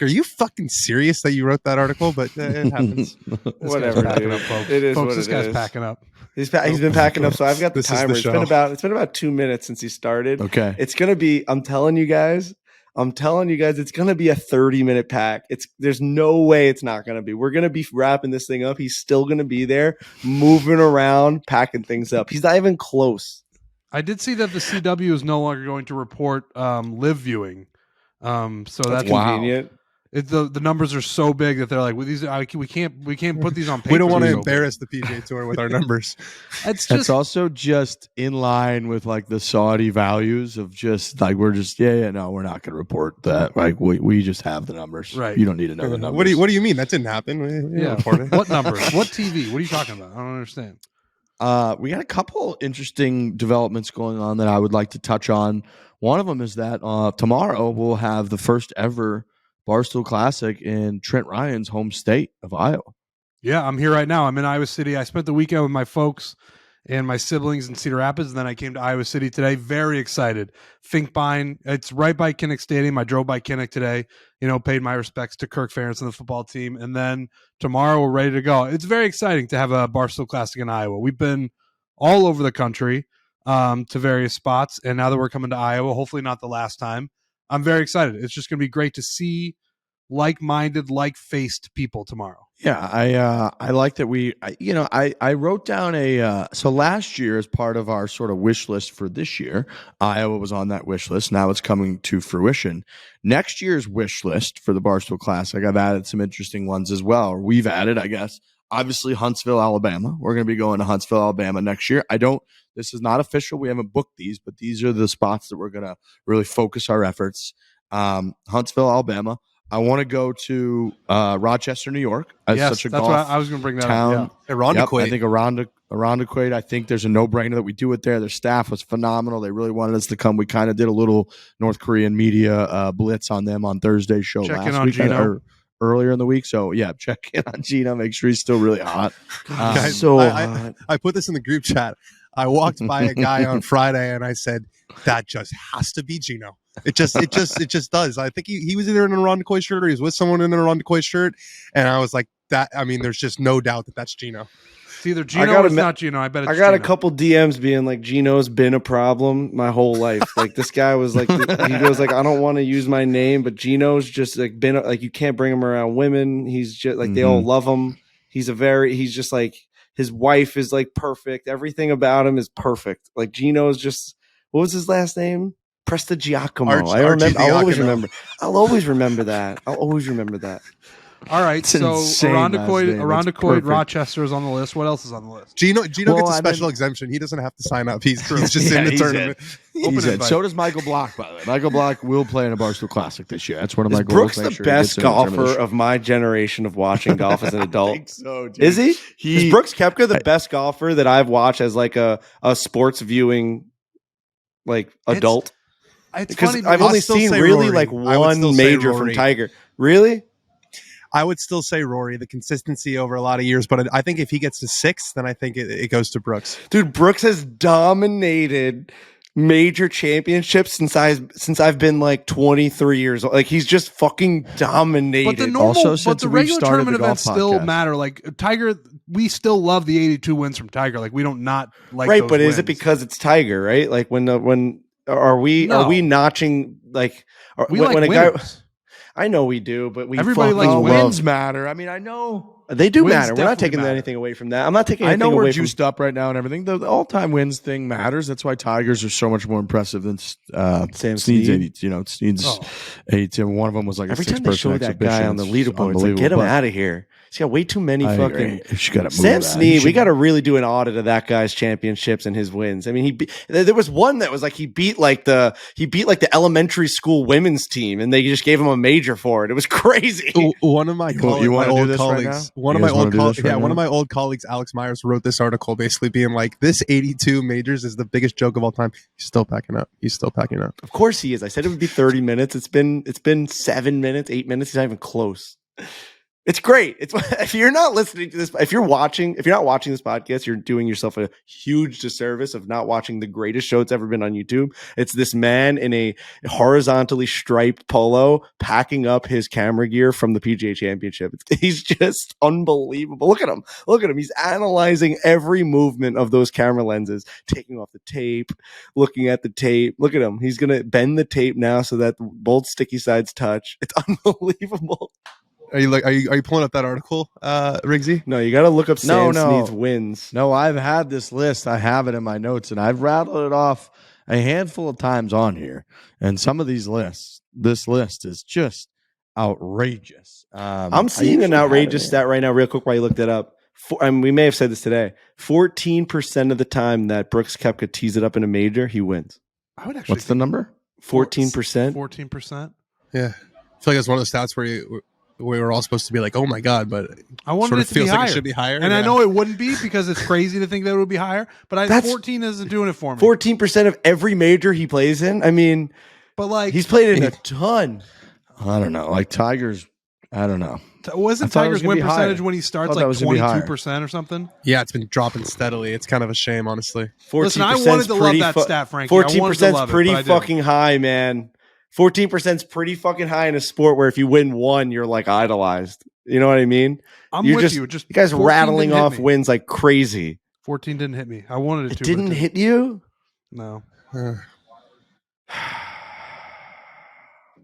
are you fucking serious that you wrote that article? But it happens. Whatever, dude. It is folks, what this it guy's is. packing up. He's been packing up. So I've got the timer. It's been about 2 minutes since he started. Okay. It's gonna be. I'm telling you guys. It's gonna be a 30-minute pack. There's no way it's not gonna be. We're gonna be wrapping this thing up. He's still gonna be there, moving around, packing things up. He's not even close. I did see that the CW is no longer going to report live viewing. So that's convenient. The numbers are so big that they're like, well, we can't put these on paper. We don't want to embarrass the PGA Tour with our numbers. It's also just in line with like the Saudi values of just like, we're just we're not going to report that. Like we just have the numbers. Right. You don't need to know the numbers. What do you mean? That didn't happen. What numbers? What TV? What are you talking about? I don't understand. We got a couple interesting developments going on that I would like to touch on. One of them is that tomorrow we'll have the first ever Barstool Classic in Trent Ryan's home state of Iowa. Yeah, I'm here right now. I'm in Iowa City. I spent the weekend with my folks and my siblings in Cedar Rapids, and then I came to Iowa City today. Very excited. Finkbine, it's right by Kinnick Stadium. I drove by Kinnick today, paid my respects to Kirk Ferentz and the football team, and then tomorrow we're ready to go. It's very exciting to have a Barstool Classic in Iowa. We've been all over the country to various spots, and now that we're coming to Iowa, hopefully not the last time, I'm very excited. It's just going to be great to see like-minded, like-faced people tomorrow. Yeah, I like that I wrote down so last year, as part of our sort of wish list for this year, Iowa was on that wish list. Now it's coming to fruition. Next year's wish list for the Barstool Classic, I've added some interesting ones as well. Or we've added, I guess, obviously Huntsville, Alabama. We're going to be going to Huntsville, Alabama next year. This is not official. We haven't booked these, but these are the spots that we're going to really focus our efforts. Huntsville, Alabama. I want to go to Rochester, New York. Yes, that's what I was going to bring that town. up. Yeah. Irondequoit. I think Irondequoit. I think there's a no-brainer that we do it there. Their staff was phenomenal. They really wanted us to come. We kind of did a little North Korean media blitz on them on Thursday's show last week or earlier in the week. So yeah, check in on Gino. Make sure he's still really hot. Guys, hot. I put this in the group chat. I walked by a guy on Friday and I said, that just has to be Gino. It just does. I think he was either in an Irondequoit shirt or he was with someone in an Irondequoit shirt. And I was like, there's just no doubt that that's Gino. It's either Gino or it's not Gino. I bet it's Gino. A couple DMs being like, Gino's been a problem my whole life. Like, this guy was like, he goes like, I don't want to use my name, but Gino's just like been like, you can't bring him around women. He's just like, they all love him. He's just like, his wife is like perfect. Everything about him is perfect. Like, Gino's just, what was his last name? Prestigiacomo. I'll always remember that. All right, so Irondequoit, Rochester is on the list. What else is on the list? Gino gets a special exemption. He doesn't have to sign up. He's just in the tournament. He's in. So does Michael Block, by the way. Michael Block will play in a Barstool Classic this year. That's one of my goals. Brooks the best golfer of my generation of watching golf as an adult? I think so, dude. Is he? Is Brooks Koepka the best golfer that I've watched as like a sports viewing like adult? It's Because funny. I've I'll only still seen say really Rory. like I would still one say major from Rory. Tiger. Really? I would still say Rory, the consistency over a lot of years, but I think if he gets to 6, then I think it goes to Brooks. Dude, Brooks has dominated major championships since I've been like 23 years old. Like he's just fucking dominated. But the normal, Also, but since the we've regular started tournament the golf events still podcast. matter. Like Tiger, we still love the 82 wins from Tiger. Like we don't not like right, those but is it wins. because it's Tiger, right? Like when are we No. notching like we when, like when a winners? guy I know we do, but we Everybody fucking likes love wins matter. I mean, I know. They do Wins matter. We're not definitely taking matter. anything away from that. I'm not taking I anything know we're away from juiced up right now and everything. The all-time wins thing matters. That's why Tigers are so much more impressive than Sam Snead's Snead. 80. You know, Snead's Oh. 82. One of them was like Every a time they six-person show that guy exhibition. on the It's leaderboard, it's like, get him unbelievable. out of here. He's got way too many I fucking. agree. You should gotta move Sam that. Snead, You we should- got to really do an audit of that guy's championships and his wins. I mean, there was one that was like he beat the elementary school women's team, and they just gave him a major for it. It was crazy. One of my, You wanna do old this right colleagues, now? one of You my guys wanna old do this colleagues, right one now? of my old colleagues, Alex Myers, wrote this article basically being like, "This 82 majors is the biggest joke of all time." He's still packing up. Of course he is. I said it would be 30 minutes. It's been 7 minutes, 8 minutes. He's not even close. It's great. It's if you're not listening to this, if you're not watching this podcast, you're doing yourself a huge disservice of not watching the greatest show that's ever been on YouTube. It's this man in a horizontally striped polo packing up his camera gear from the PGA Championship. He's just unbelievable. Look at him. He's analyzing every movement of those camera lenses, taking off the tape, looking at the tape. Look at him. He's gonna bend the tape now so that both sticky sides touch. It's unbelievable. Are you pulling up that article, Riggsy? No, you got to look up Sam No. Snead's wins. No, I've had this list. I have it in my notes, and I've rattled it off a handful of times on here. And some of this list is just outrageous. I'm seeing an outrageous stat right now, real quick, while you looked it up. We may have said this today. 14% of the time that Brooks Koepka tees it up in a major, he wins. I would actually. What's the number? 14%. 14%. Yeah, I feel like it's one of the stats where we were all supposed to be like, "Oh my god," but I wanted sort it of to be feels like higher. it should be higher. And I know it wouldn't be because it's crazy to think that it would be higher. But That's- 14 isn't doing it for me. 14% of every major he plays in. I mean, But like, he's played in a ton. I don't know. Like Tigers, I don't know. wasn't I thought it Tiger's was gonna win be higher. percentage when he starts Thought that like was gonna be higher. 22% or something? Yeah, it's been dropping steadily. It's kind of a shame, honestly. 14% Listen, I wanted to love that stat, Frankie. 14% is pretty fucking fucking high, man. 14% is pretty fucking high in a sport where if you win one, you're like idolized. You know what I mean? I'm You're with just- you. Just You guys 14 rattling didn't hit off me. wins like crazy. 14 didn't hit me. I wanted it It to. didn't but hit you? No.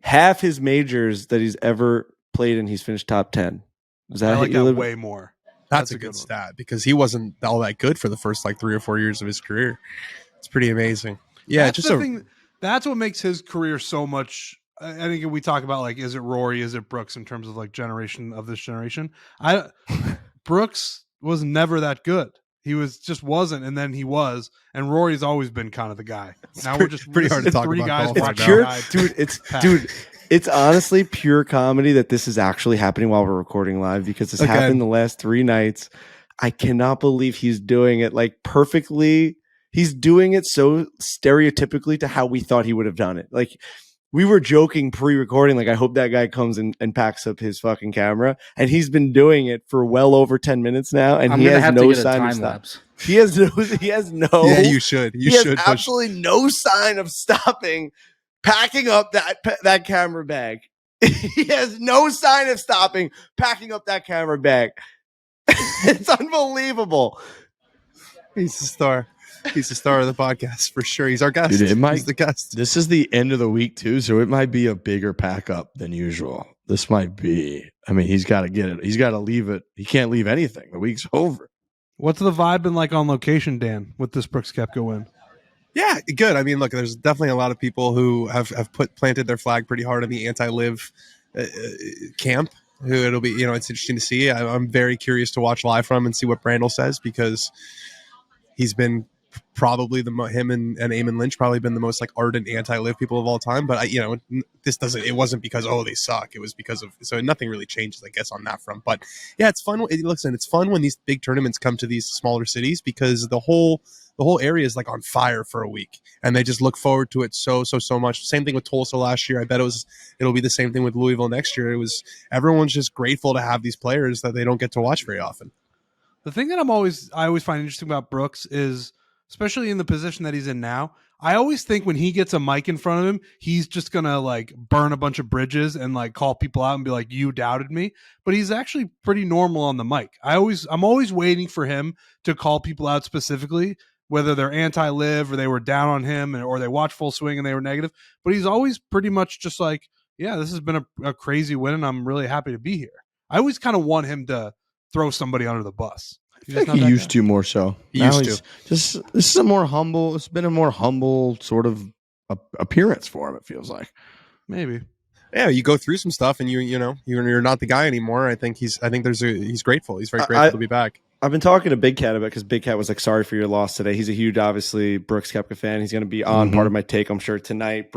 Half his majors that he's ever played in, he's finished top 10. Does that I hit like you, that Liv? way more. That's That's a a good good one. stat because he wasn't all that good for the first like 3 or 4 years of his career. It's pretty amazing. Yeah, That's just the a thing. That's what makes his career so much. I think we talk about like, is it Rory? Is it Brooks in terms of like generation of this generation? Brooks was never that good. He wasn't, and then he was. And Rory's always been kind of the guy. Now we're just pretty hard to this is talk three about guys golf watching right It's now. pure, a guy pack. it's honestly pure comedy that this is actually happening while we're recording live because this Okay. happened the last 3 nights. I cannot believe he's doing it like perfectly. He's doing it so stereotypically to how we thought he would have done it. Like we were joking pre-recording, like I hope that guy comes and packs up his fucking camera, and he's been doing it for well over 10 minutes now, and I'm he gonna has have no to get a sign of time stop. lapse. He has no. yeah. You should. You he should has push. absolutely no sign of stopping, packing up that camera bag. He has no sign of stopping, packing up that camera bag. It's unbelievable. He's the star. He's the star of the podcast for sure. He's our guest. Dude, it might- He's the guest. This is the end of the week too, so it might be a bigger pack up than usual. This might be. I mean, he's got to get it. He's got to leave it. He can't leave anything. The week's over. What's the vibe been like on location, Dan, with this Brooks Koepka win? Yeah, good. I mean, look, there's definitely a lot of people who have planted their flag pretty hard in the anti-live camp. Who it'll be, it's interesting to see. I'm very curious to watch live from and see what Brandel says because he's been probably him and Eamon Lynch probably been the most like ardent anti-Liv people of all time. But it wasn't because they suck. It was because of, so nothing really changes, I guess, on that front. But yeah, it's fun. Listen, it's fun when these big tournaments come to these smaller cities because the whole area is like on fire for a week, and they just look forward to it so much. Same thing with Tulsa last year. I bet it'll be the same thing with Louisville next year. Everyone's just grateful to have these players that they don't get to watch very often. The thing that I always find interesting about Brooks is, especially in the position that he's in now, I always think when he gets a mic in front of him, he's just gonna like burn a bunch of bridges and like call people out and be like, "You doubted me." But he's actually pretty normal on the mic. I'm always waiting for him to call people out specifically, whether they're anti-Liv or they were down on him or they watched Full Swing and they were negative. But he's always pretty much just like, yeah, this has been a crazy win and I'm really happy to be here. I always kind of want him to throw somebody under the bus. I think he used to more so. He used to. This is a more humble. It's been a more humble sort of appearance for him. It feels like maybe. Yeah, you go through some stuff and you're not the guy anymore. I think he's grateful. He's very grateful to be back. I've been talking to Big Cat about it because Big Cat was like, sorry for your loss today. He's a huge, obviously, Brooks Koepka fan. He's going to be on part of my take, I'm sure, tonight.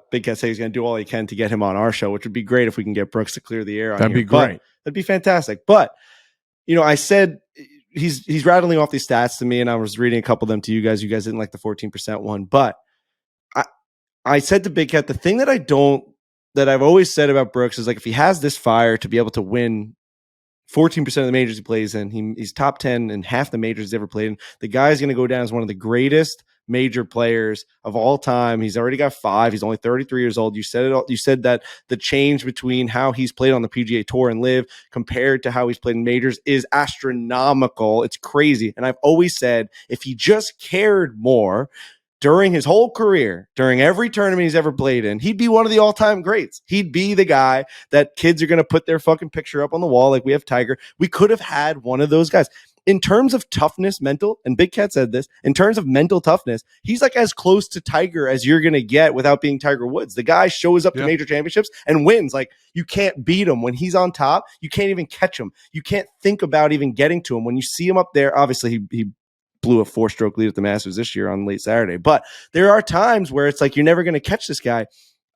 Big Cat said he's going to do all he can to get him on our show, which would be great if we can get Brooks to clear the air on That'd be great. That'd be fantastic. But, I said he's rattling off these stats to me, and I was reading a couple of them to you guys. You guys didn't like the 14% one. But I said to Big Cat, the thing that I've always said about Brooks is like, if he has this fire to be able to win 14% of the majors he plays in, he's top 10 in half the majors he's ever played in. The guy's going to go down as one of the greatest major players of all time. He's already got 5. He's only 33 years old. You said it all. You said that the change between how he's played on the PGA Tour and Liv compared to how he's played in majors is astronomical. It's crazy. And I've always said, if he just cared more during his whole career, during every tournament he's ever played in, he'd be one of the all-time greats. He'd be the guy that kids are going to put their fucking picture up on the wall like we have Tiger. We could have had one of those guys. In terms of toughness, mental, and Big Cat said this, in terms of mental toughness, he's like as close to Tiger as you're going to get without being Tiger Woods. The guy shows up to major championships and wins. Like, you can't beat him. When he's on top, you can't even catch him. You can't think about even getting to him. When you see him up there, obviously he blew a 4-stroke lead at the Masters this year on late Saturday. But there are times where it's like, you're never going to catch this guy.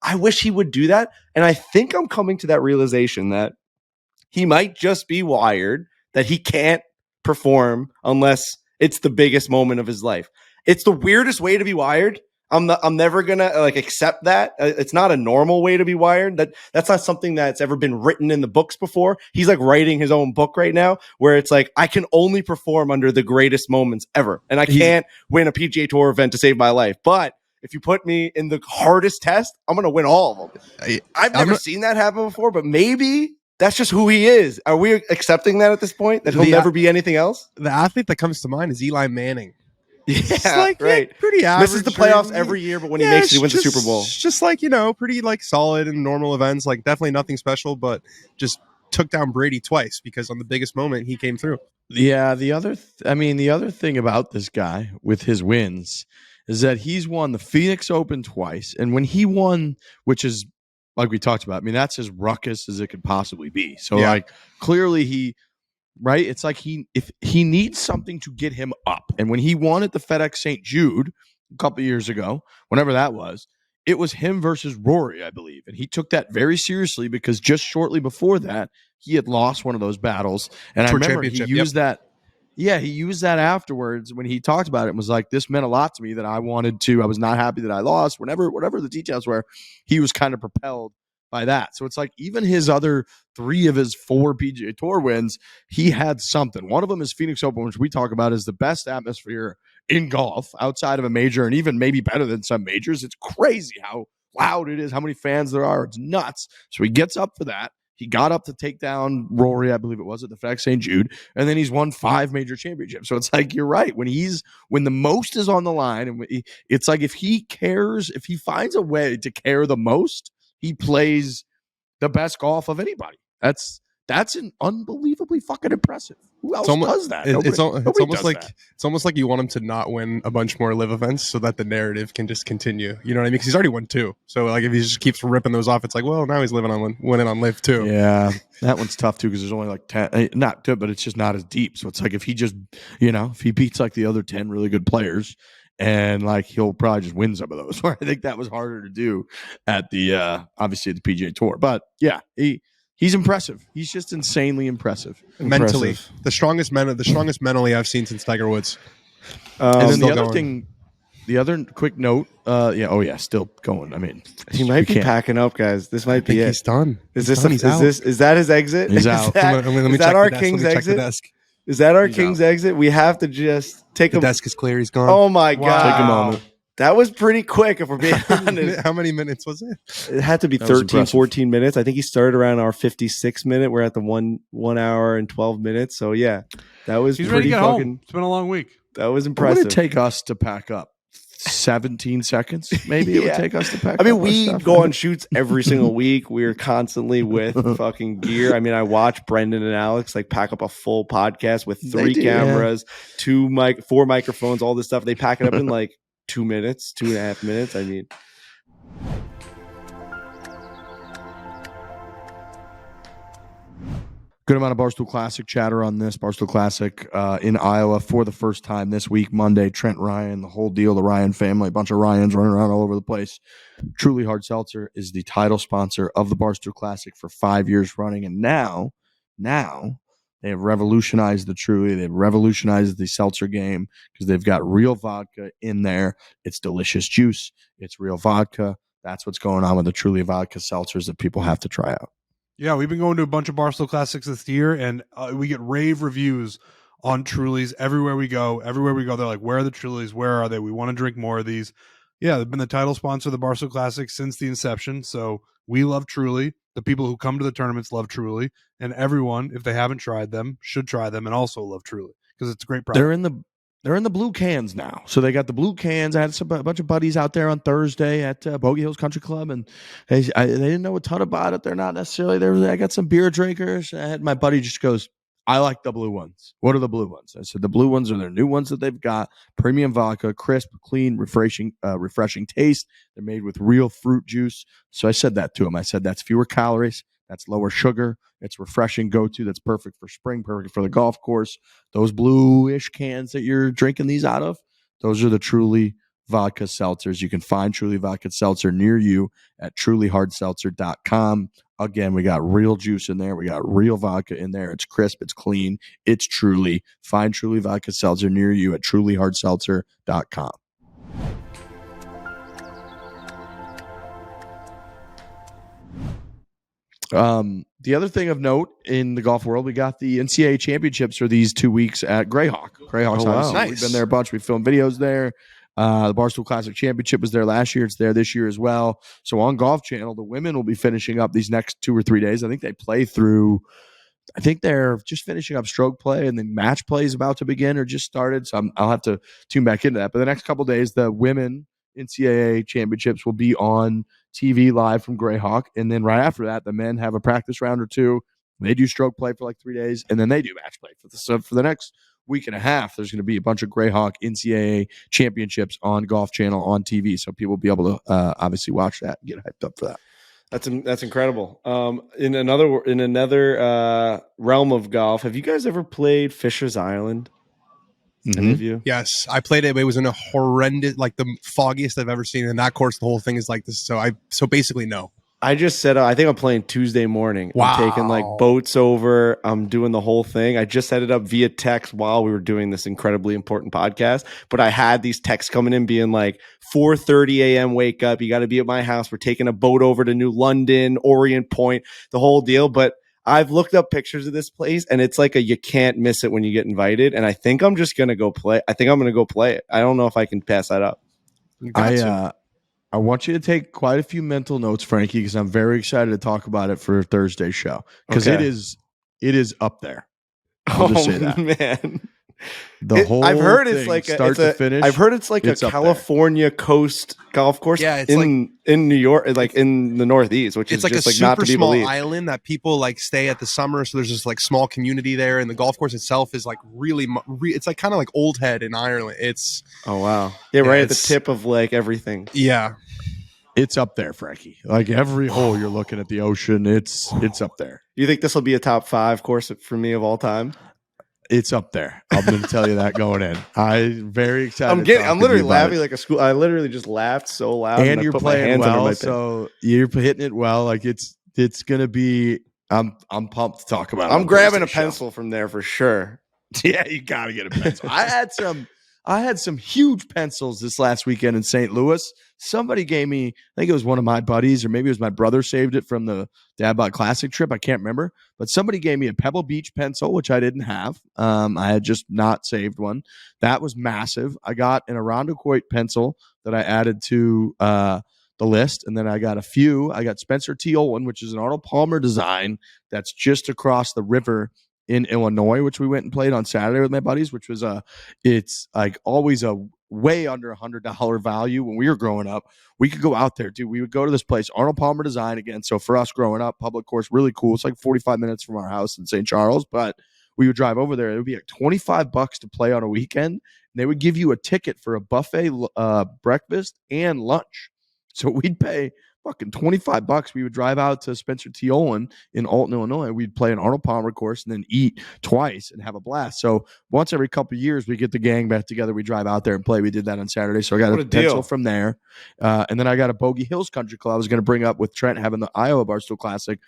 I wish he would do that. And I think I'm coming to that realization that he might just be wired, that he can't perform unless it's the biggest moment of his life. It's the weirdest way to be wired. I'm never gonna accept that. It's not a normal way to be wired. That's not something that's ever been written in the books before. He's like writing his own book right now, where it's like, I can only perform under the greatest moments ever, and I can't win a PGA Tour event to save my life. But if you put me in the hardest test, I'm gonna win all of them. I've never seen that happen before, but maybe that's just who he is. Are we accepting that at this point, that he'll never be anything else? The athlete that comes to mind is Eli Manning. Yeah, right. Pretty average. Misses the playoffs every year, but when he makes it, he wins the Super Bowl. Just like, pretty like solid in normal events. Like, definitely nothing special, but just took down Brady twice because on the biggest moment he came through. Yeah, the other thing about this guy with his wins is that he's won the Phoenix Open twice, and when he won, which is like we talked about, I mean, that's as ruckus as it could possibly be. So like, clearly right? It's like if he needs something to get him up. And when he won at the FedEx St. Jude a couple of years ago, whenever that was, it was him versus Rory, I believe. And he took that very seriously because just shortly before that, he had lost one of those battles. And I remember he used that. Yeah, he used that afterwards when he talked about it and was like, this meant a lot to me that I was not happy that I lost. Whatever the details were, he was kind of propelled by that. So it's like, even his other 3 of his 4 PGA Tour wins, he had something. One of them is Phoenix Open, which we talk about as the best atmosphere in golf outside of a major, and even maybe better than some majors. It's crazy how loud it is, how many fans there are. It's nuts. So he gets up for that. He got up to take down Rory, I believe it was, at the FedEx St. Jude, and then he's won 5 major championships. So it's like, you're right. When the most is on the line, and it's like, if he cares, if he finds a way to care the most, he plays the best golf of anybody. That's an unbelievably fucking impressive. Who else does that? It's almost like you want him to not win a bunch more Live events so that the narrative can just continue. You know what I mean? Because he's already won 2. So like, if he just keeps ripping those off, it's like, well, now he's winning on Live too. Yeah, that one's tough too because there's only like 10. Not good, but it's just not as deep. So it's like, if he just, if he beats like the other 10 really good players and like he'll probably just win some of those. Where I think that was harder to do at the obviously at the PGA Tour. But yeah, he's impressive. He's just insanely impressive. Mentally, the strongest mentally I've seen since Tiger Woods. And then Still the other quick note, still going. I mean, He might be packing up, guys. This might be it. He's done. Is that his exit? He's out. Is that our king's exit? Is that our king's exit? We have to just take the desk is clear. He's gone. Oh my god! Take a moment. That was pretty quick, if we're being honest. How many minutes was it? It had to be 13, 14 minutes. I think he started around our 56 minute. We're at the 1 hour and 12 minutes. So yeah, that was He's pretty ready to get fucking. home. It's been a long week. That was What impressive. would it take us to pack up? 17 seconds, maybe it would take us to pack. I mean, up our we stuff. go on shoots every single week. We're constantly with fucking gear. I mean, I watch Brendan and Alex like pack up a full podcast with 3 cameras, 4 microphones, all this stuff. They pack it up in like 2 minutes, 2.5 minutes. I mean, good amount of Barstool Classic chatter on this. Barstool Classic in Iowa for the first time this week, Monday. Trent Ryan, the whole deal, the Ryan family, a bunch of Ryans running around all over the place. Truly Hard Seltzer is the title sponsor of the Barstool Classic for 5 years running. And now they have revolutionized the Truly. They've revolutionized the seltzer game because they've got real vodka in there. It's delicious juice. It's real vodka. That's what's going on with the Truly vodka seltzers that people have to try out. Yeah, we've been going to a bunch of Barstool Classics this year, and we get rave reviews on Trulies everywhere we go. Everywhere we go, they're like, where are the Trulies? Where are they? We want to drink more of these. Yeah, they've been the title sponsor of the Barstool Classic since the inception, so we love Truly. The people who come to the tournaments love Truly, and everyone, if they haven't tried them, should try them and also love Truly because it's a great product. They're in the blue cans now. So they got the blue cans. I had a bunch of buddies out there on Thursday at Bogey Hills Country Club, and they didn't know a ton about it. They're not necessarily there. I got some beer drinkers. I had my buddy just goes, I like the blue ones. What are the blue ones? I said, the blue ones are their new ones that they've got. Premium vodka, crisp, clean, refreshing taste. They're made with real fruit juice. So I said that to him. I said, that's fewer calories. That's lower sugar. It's refreshing go-to. That's perfect for spring, perfect for the golf course. Those bluish cans that you're drinking these out of, those are the Truly vodka seltzers. You can find Truly vodka seltzer near you at trulyhardseltzer.com. Again, we got real juice in there. We got real vodka in there. It's crisp. It's clean. It's Truly. Find Truly vodka seltzer near you at trulyhardseltzer.com. The other thing of note in the golf world, we got the NCAA championships for these 2 weeks at Greyhawk. Greyhawk's obviously, Nice. we've been there a bunch. We filmed videos there. The Barstool Classic Championship was there last year. It's there this year as well. So on Golf Channel, the women will be finishing up these next 2 or 3 days. I think they play through. I think they're just finishing up stroke play, and then match play is about to begin or just started. So I'll have to tune back into that. But the next couple of days, the women NCAA championships will be on TV live from Greyhawk. And then right after that, the men have a practice round or 2. They do stroke play for like 3 days, and then they do match play. So for the next week and a half, there's going to be a bunch of Greyhawk NCAA championships on Golf Channel on TV. So people will be able to obviously watch that and get hyped up for that. that's incredible. In another realm of golf, have you guys ever played Fisher's Island? Any of you? Yes, I played it. But it was in a horrendous, like the foggiest I've ever seen. And that course, the whole thing is like this. So basically, no. I just set up. I think I'm playing Tuesday morning. Wow. I'm taking like boats over. I'm doing the whole thing. I just set it up via text while we were doing this incredibly important podcast. But I had these texts coming in being like 4:30 a.m. wake up. You got to be at my house. We're taking a boat over to New London, Orient Point, the whole deal. But I've looked up pictures of this place, and it's like you can't miss it when you get invited. And I think I'm just gonna go play. I think I'm gonna go play it. I don't know if I can pass that up. I want you to take quite a few mental notes, Frankie, because I'm very excited to talk about it for Thursday's show. Because it is up there. I'll just say that. Man. I've heard it's like start to finish. I've heard it's like a California coast golf course. Yeah, it's in New York, like in the Northeast, which it's is like just a like not super to be small believed. island that people like stay at the summer. So there's this like small community there, and the golf course itself is like really. It's like kind of like Old Head in Ireland. It's right at the tip of like everything. Yeah, it's up there, Frankie. Like every hole you're looking at the ocean, it's up there. You think this will be a top 5 course for me of all time? It's up there. I'm going to tell you that going in. I'm very excited. I'm literally laughing like a school. I literally just laughed so loud, and you're I put my playing hands under well. my pants. So you're hitting it well. Like it's going to be. I'm pumped to talk about it. I'm grabbing a pencil from there for sure. Yeah, you got to get a pencil. I had some huge pencils this last weekend in St. Louis. Somebody gave me, I think it was one of my buddies, or maybe it was my brother saved it from the Dad Bod Classic trip. I can't remember. But somebody gave me a Pebble Beach pencil, which I didn't have. I had just not saved one. That was massive. I got an Arando Coit pencil that I added to the list. And then I got I got Spencer T. Olin, which is an Arnold Palmer design that's just across the river in Illinois, which we went and played on Saturday with my buddies, which was it's like always a way under $100 value. When we were growing up, we could go out there, dude. We would go to this place, Arnold Palmer Design again. So for us growing up, public course, really cool. It's like 45 minutes from our house in St. Charles, but we would drive over there. It would be like $25 to play on a weekend. And they would give you a ticket for a buffet breakfast and lunch. So we'd pay fucking $25. We would drive out to Spencer T. Olin in Alton, Illinois. We'd play an Arnold Palmer course and then eat twice and have a blast. So once every couple of years, we get the gang back together. We drive out there and play. We did that on Saturday. So I got a pencil from there. And then I got a Bogey Hills Country Club. I was going to bring up with Trent having the Iowa Barstool Classic.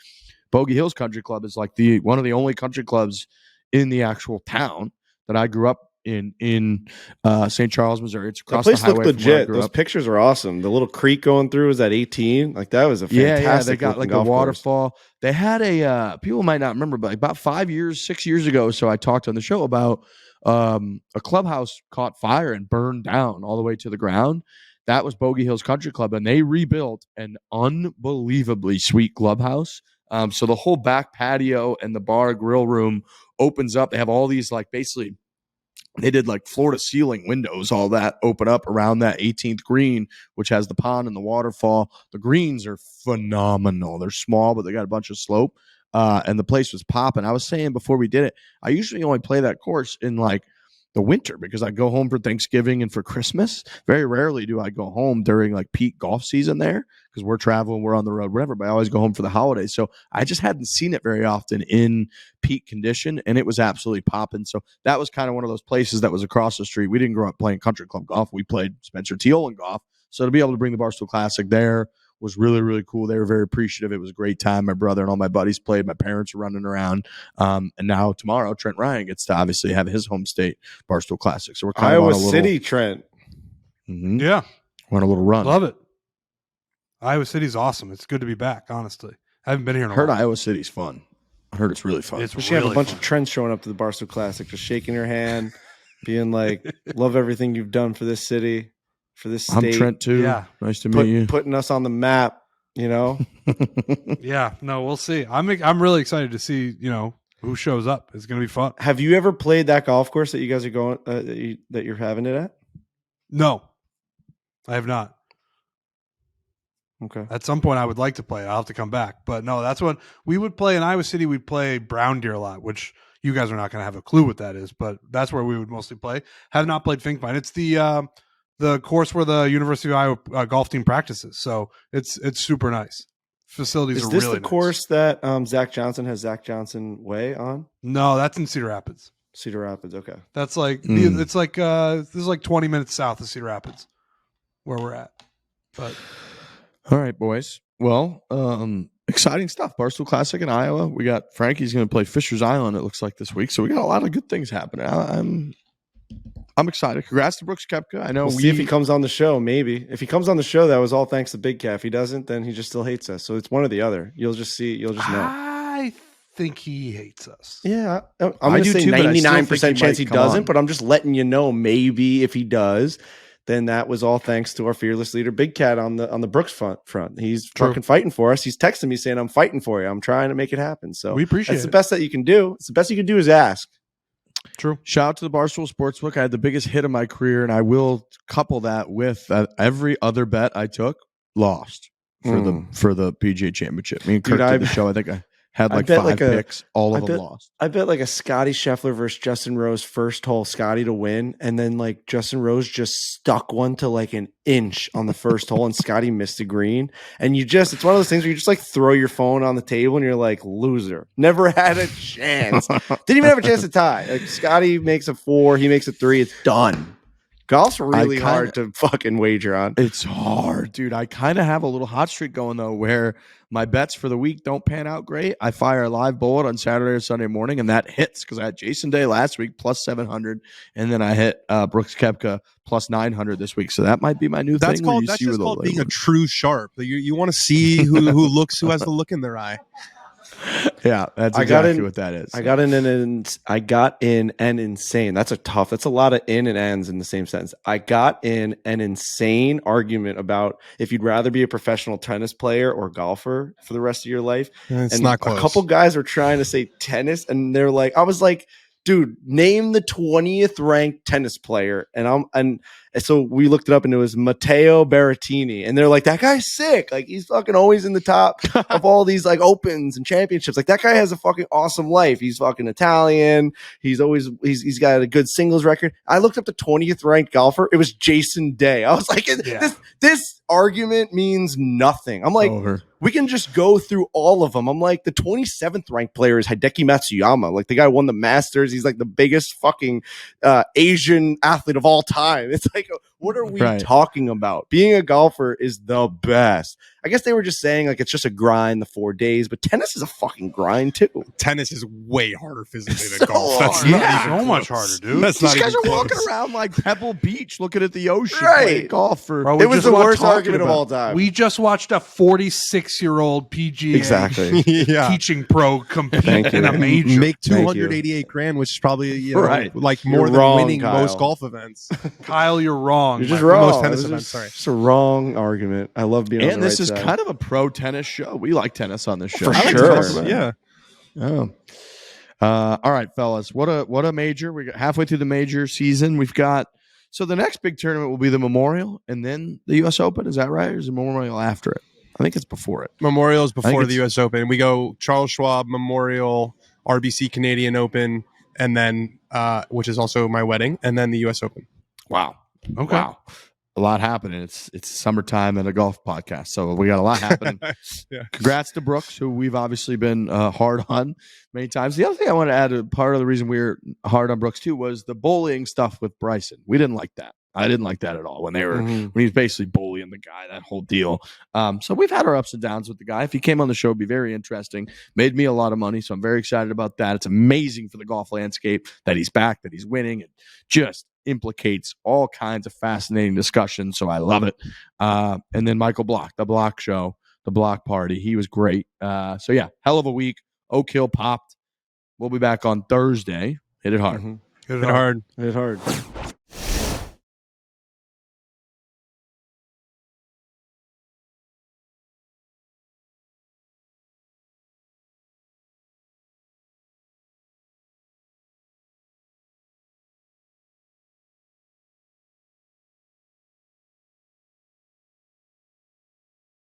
Bogey Hills Country Club is like one of the only country clubs in the actual town that I grew up in St. Charles, Missouri. It's across the highway. That place looked legit. Those pictures are awesome. The little creek going through was at 18. Like that was a fantastic. Yeah. They got like a waterfall. Course. They had people might not remember, but about 6 years ago. So I talked on the show about a clubhouse caught fire and burned down all the way to the ground. That was Bogey Hills Country Club, and they rebuilt an unbelievably sweet clubhouse. So the whole back patio and the bar grill room opens up. They have all these like basically. They did like floor to ceiling windows, all that open up around that 18th green, which has the pond and the waterfall. The greens are phenomenal. They're small, but they got a bunch of slope. And the place was popping. I was saying before we did it, I usually only play that course in like the winter because I go home for Thanksgiving and for Christmas. Very rarely do I go home during like peak golf season there because we're traveling, we're on the road, whatever, but I always go home for the holidays. So I just hadn't seen it very often in peak condition, and it was absolutely popping. So that was kind of one of those places that was across the street. We didn't grow up playing country club golf. We played Spencer T. Olin golf. So to be able to bring the Barstool Classic there was really, really cool. They were very appreciative. It was a great time. My brother and all my buddies played. My parents were running around. And now tomorrow, Trent Ryan gets to obviously have his home state Barstool Classic. So we're kind of on a little City, Trent. Mm-hmm. Yeah. We're on a little run. Love it. Iowa City's awesome. It's good to be back, honestly. I haven't been here in a while. while. Iowa City's fun. I heard it's really fun. We should have a bunch of Trents showing up to the Barstool Classic, just shaking your hand, being like, love everything you've done for this city. For this state. I'm Trent too. Yeah. Nice to meet you. Putting us on the map, you know? Yeah. No, we'll see. I'm really excited to see, who shows up. It's going to be fun. Have you ever played that golf course that you guys are going, that you're having it at? No, I have not. Okay. At some point I would like to play it. I'll have to come back. But no, that's when we would play in Iowa City. We'd play Brown Deer a lot, which you guys are not going to have a clue what that is, but that's where we would mostly play. Have not played Finkbine. It's the course where the University of Iowa golf team practices. So it's super nice. Facilities are really nice. Is this the course that Zach Johnson has Zach Johnson Way on? No, that's in Cedar Rapids. Cedar Rapids, okay. That's like it's like this is like 20 minutes south of Cedar Rapids where we're at. But all right, boys. Well, exciting stuff. Barstool Classic in Iowa. We got Frankie's going to play Fisher's Island, it looks like, this week. So we got a lot of good things happening. I'm excited. Congrats to Brooks Koepka. I know we'll see if he comes on the show, maybe. If he comes on the show, that was all thanks to Big Cat. If he doesn't, then he just still hates us. So it's one or the other. You'll just know. I think he hates us. Yeah. I'm going to say 99% chance he doesn't, but I'm just letting you know, maybe if he does, then that was all thanks to our fearless leader, Big Cat, on the Brooks front. He's fucking fighting for us. He's texting me saying, I'm fighting for you. I'm trying to make it happen. So we appreciate that's the best that you can do. It's the best you can do is ask. True. Shout out to the Barstool Sportsbook. I had the biggest hit of my career, and I will couple that with every other bet I took lost for the PGA Championship. Me and Kirk did the show. I think I had I like bet 5 like a- picks, all I of them bet- lost. I bet like a Scotty Scheffler versus Justin Rose first hole, Scotty to win, and then like Justin Rose just stuck one to like an inch on the first hole, and Scotty missed a green. And it's one of those things where you just like throw your phone on the table and you're like, loser, never had a chance, didn't even have a chance to tie. Like Scotty makes a 4, he makes a 3, it's done. Golf's really hard to fucking wager on. It's hard, dude. I kind of have a little hot streak going though, where my bets for the week don't pan out great. I fire a live bullet on Saturday or Sunday morning, and that hits because I had Jason Day last week plus 700, and then I hit Brooks Koepka plus 900 this week. So that might be my new thing. That's just called being a true sharp. You want to see who has the look in their eye. Yeah, that's exactly what that is. I got in an insane. That's a lot of in and ends in the same sentence. I got in an insane argument about if you'd rather be a professional tennis player or golfer for the rest of your life. It's not close. A couple guys were trying to say tennis, and they're like, I was like, dude, name the 20th ranked tennis player. And so we looked it up, and it was Matteo Berrettini. And they're like, that guy's sick. Like, he's fucking always in the top of all these like opens and championships. Like, that guy has a fucking awesome life. He's fucking Italian. He's he's got a good singles record. I looked up the 20th ranked golfer. It was Jason Day. I was like, this argument means nothing. I'm like, we can just go through all of them. I'm like, the 27th ranked player is Hideki Matsuyama. Like, the guy won the Masters. He's like the biggest fucking Asian athlete of all time. It's like, what are we talking about? Being a golfer is the best. I guess they were just saying like it's just a grind, the 4 days, but tennis is a fucking grind too. Tennis is way harder physically than golf. That's so much harder, dude. These guys are walking around like Pebble Beach, looking at the ocean, playing golf. It was the worst argument of all time. We just watched a 46-year-old PGA teaching pro compete in a major. Make $288,000, which is probably like more than winning most golf events. Kyle, you're wrong. You're just wrong. Most tennis events. Sorry, it's a wrong argument. I love being on the right this is side. kind of a pro tennis show. We like tennis on this show. For sure. Yeah. Oh. All right, fellas. What a major. We're halfway through the major season. We've got so the next big tournament will be the Memorial and then the US Open. Is that right? Or is the Memorial after it? I think it's before it. Memorial is before the US Open. We go Charles Schwab, Memorial, RBC Canadian Open, and then which is also my wedding, and then the US Open. Wow. Okay. Wow. A lot happening. It's summertime and a golf podcast, so we got a lot happening. Yeah. Congrats to Brooks, who we've obviously been hard on many times. The other thing I want to add, part of the reason we were hard on Brooks too, was the bullying stuff with Bryson. We didn't like that. I didn't like that at all when when he was basically bullying the guy, that whole deal. So we've had our ups and downs with the guy. If he came on the show, it'd be very interesting. Made me a lot of money, so I'm very excited about that. It's amazing for the golf landscape that he's back, that he's winning. It just implicates all kinds of fascinating discussion, so I love it. And then Michael Block, the Block Show, the Block Party. He was great. So yeah, hell of a week. Oak Hill popped. We'll be back on Thursday. Hit it hard. Hit it hard. Hit it hard.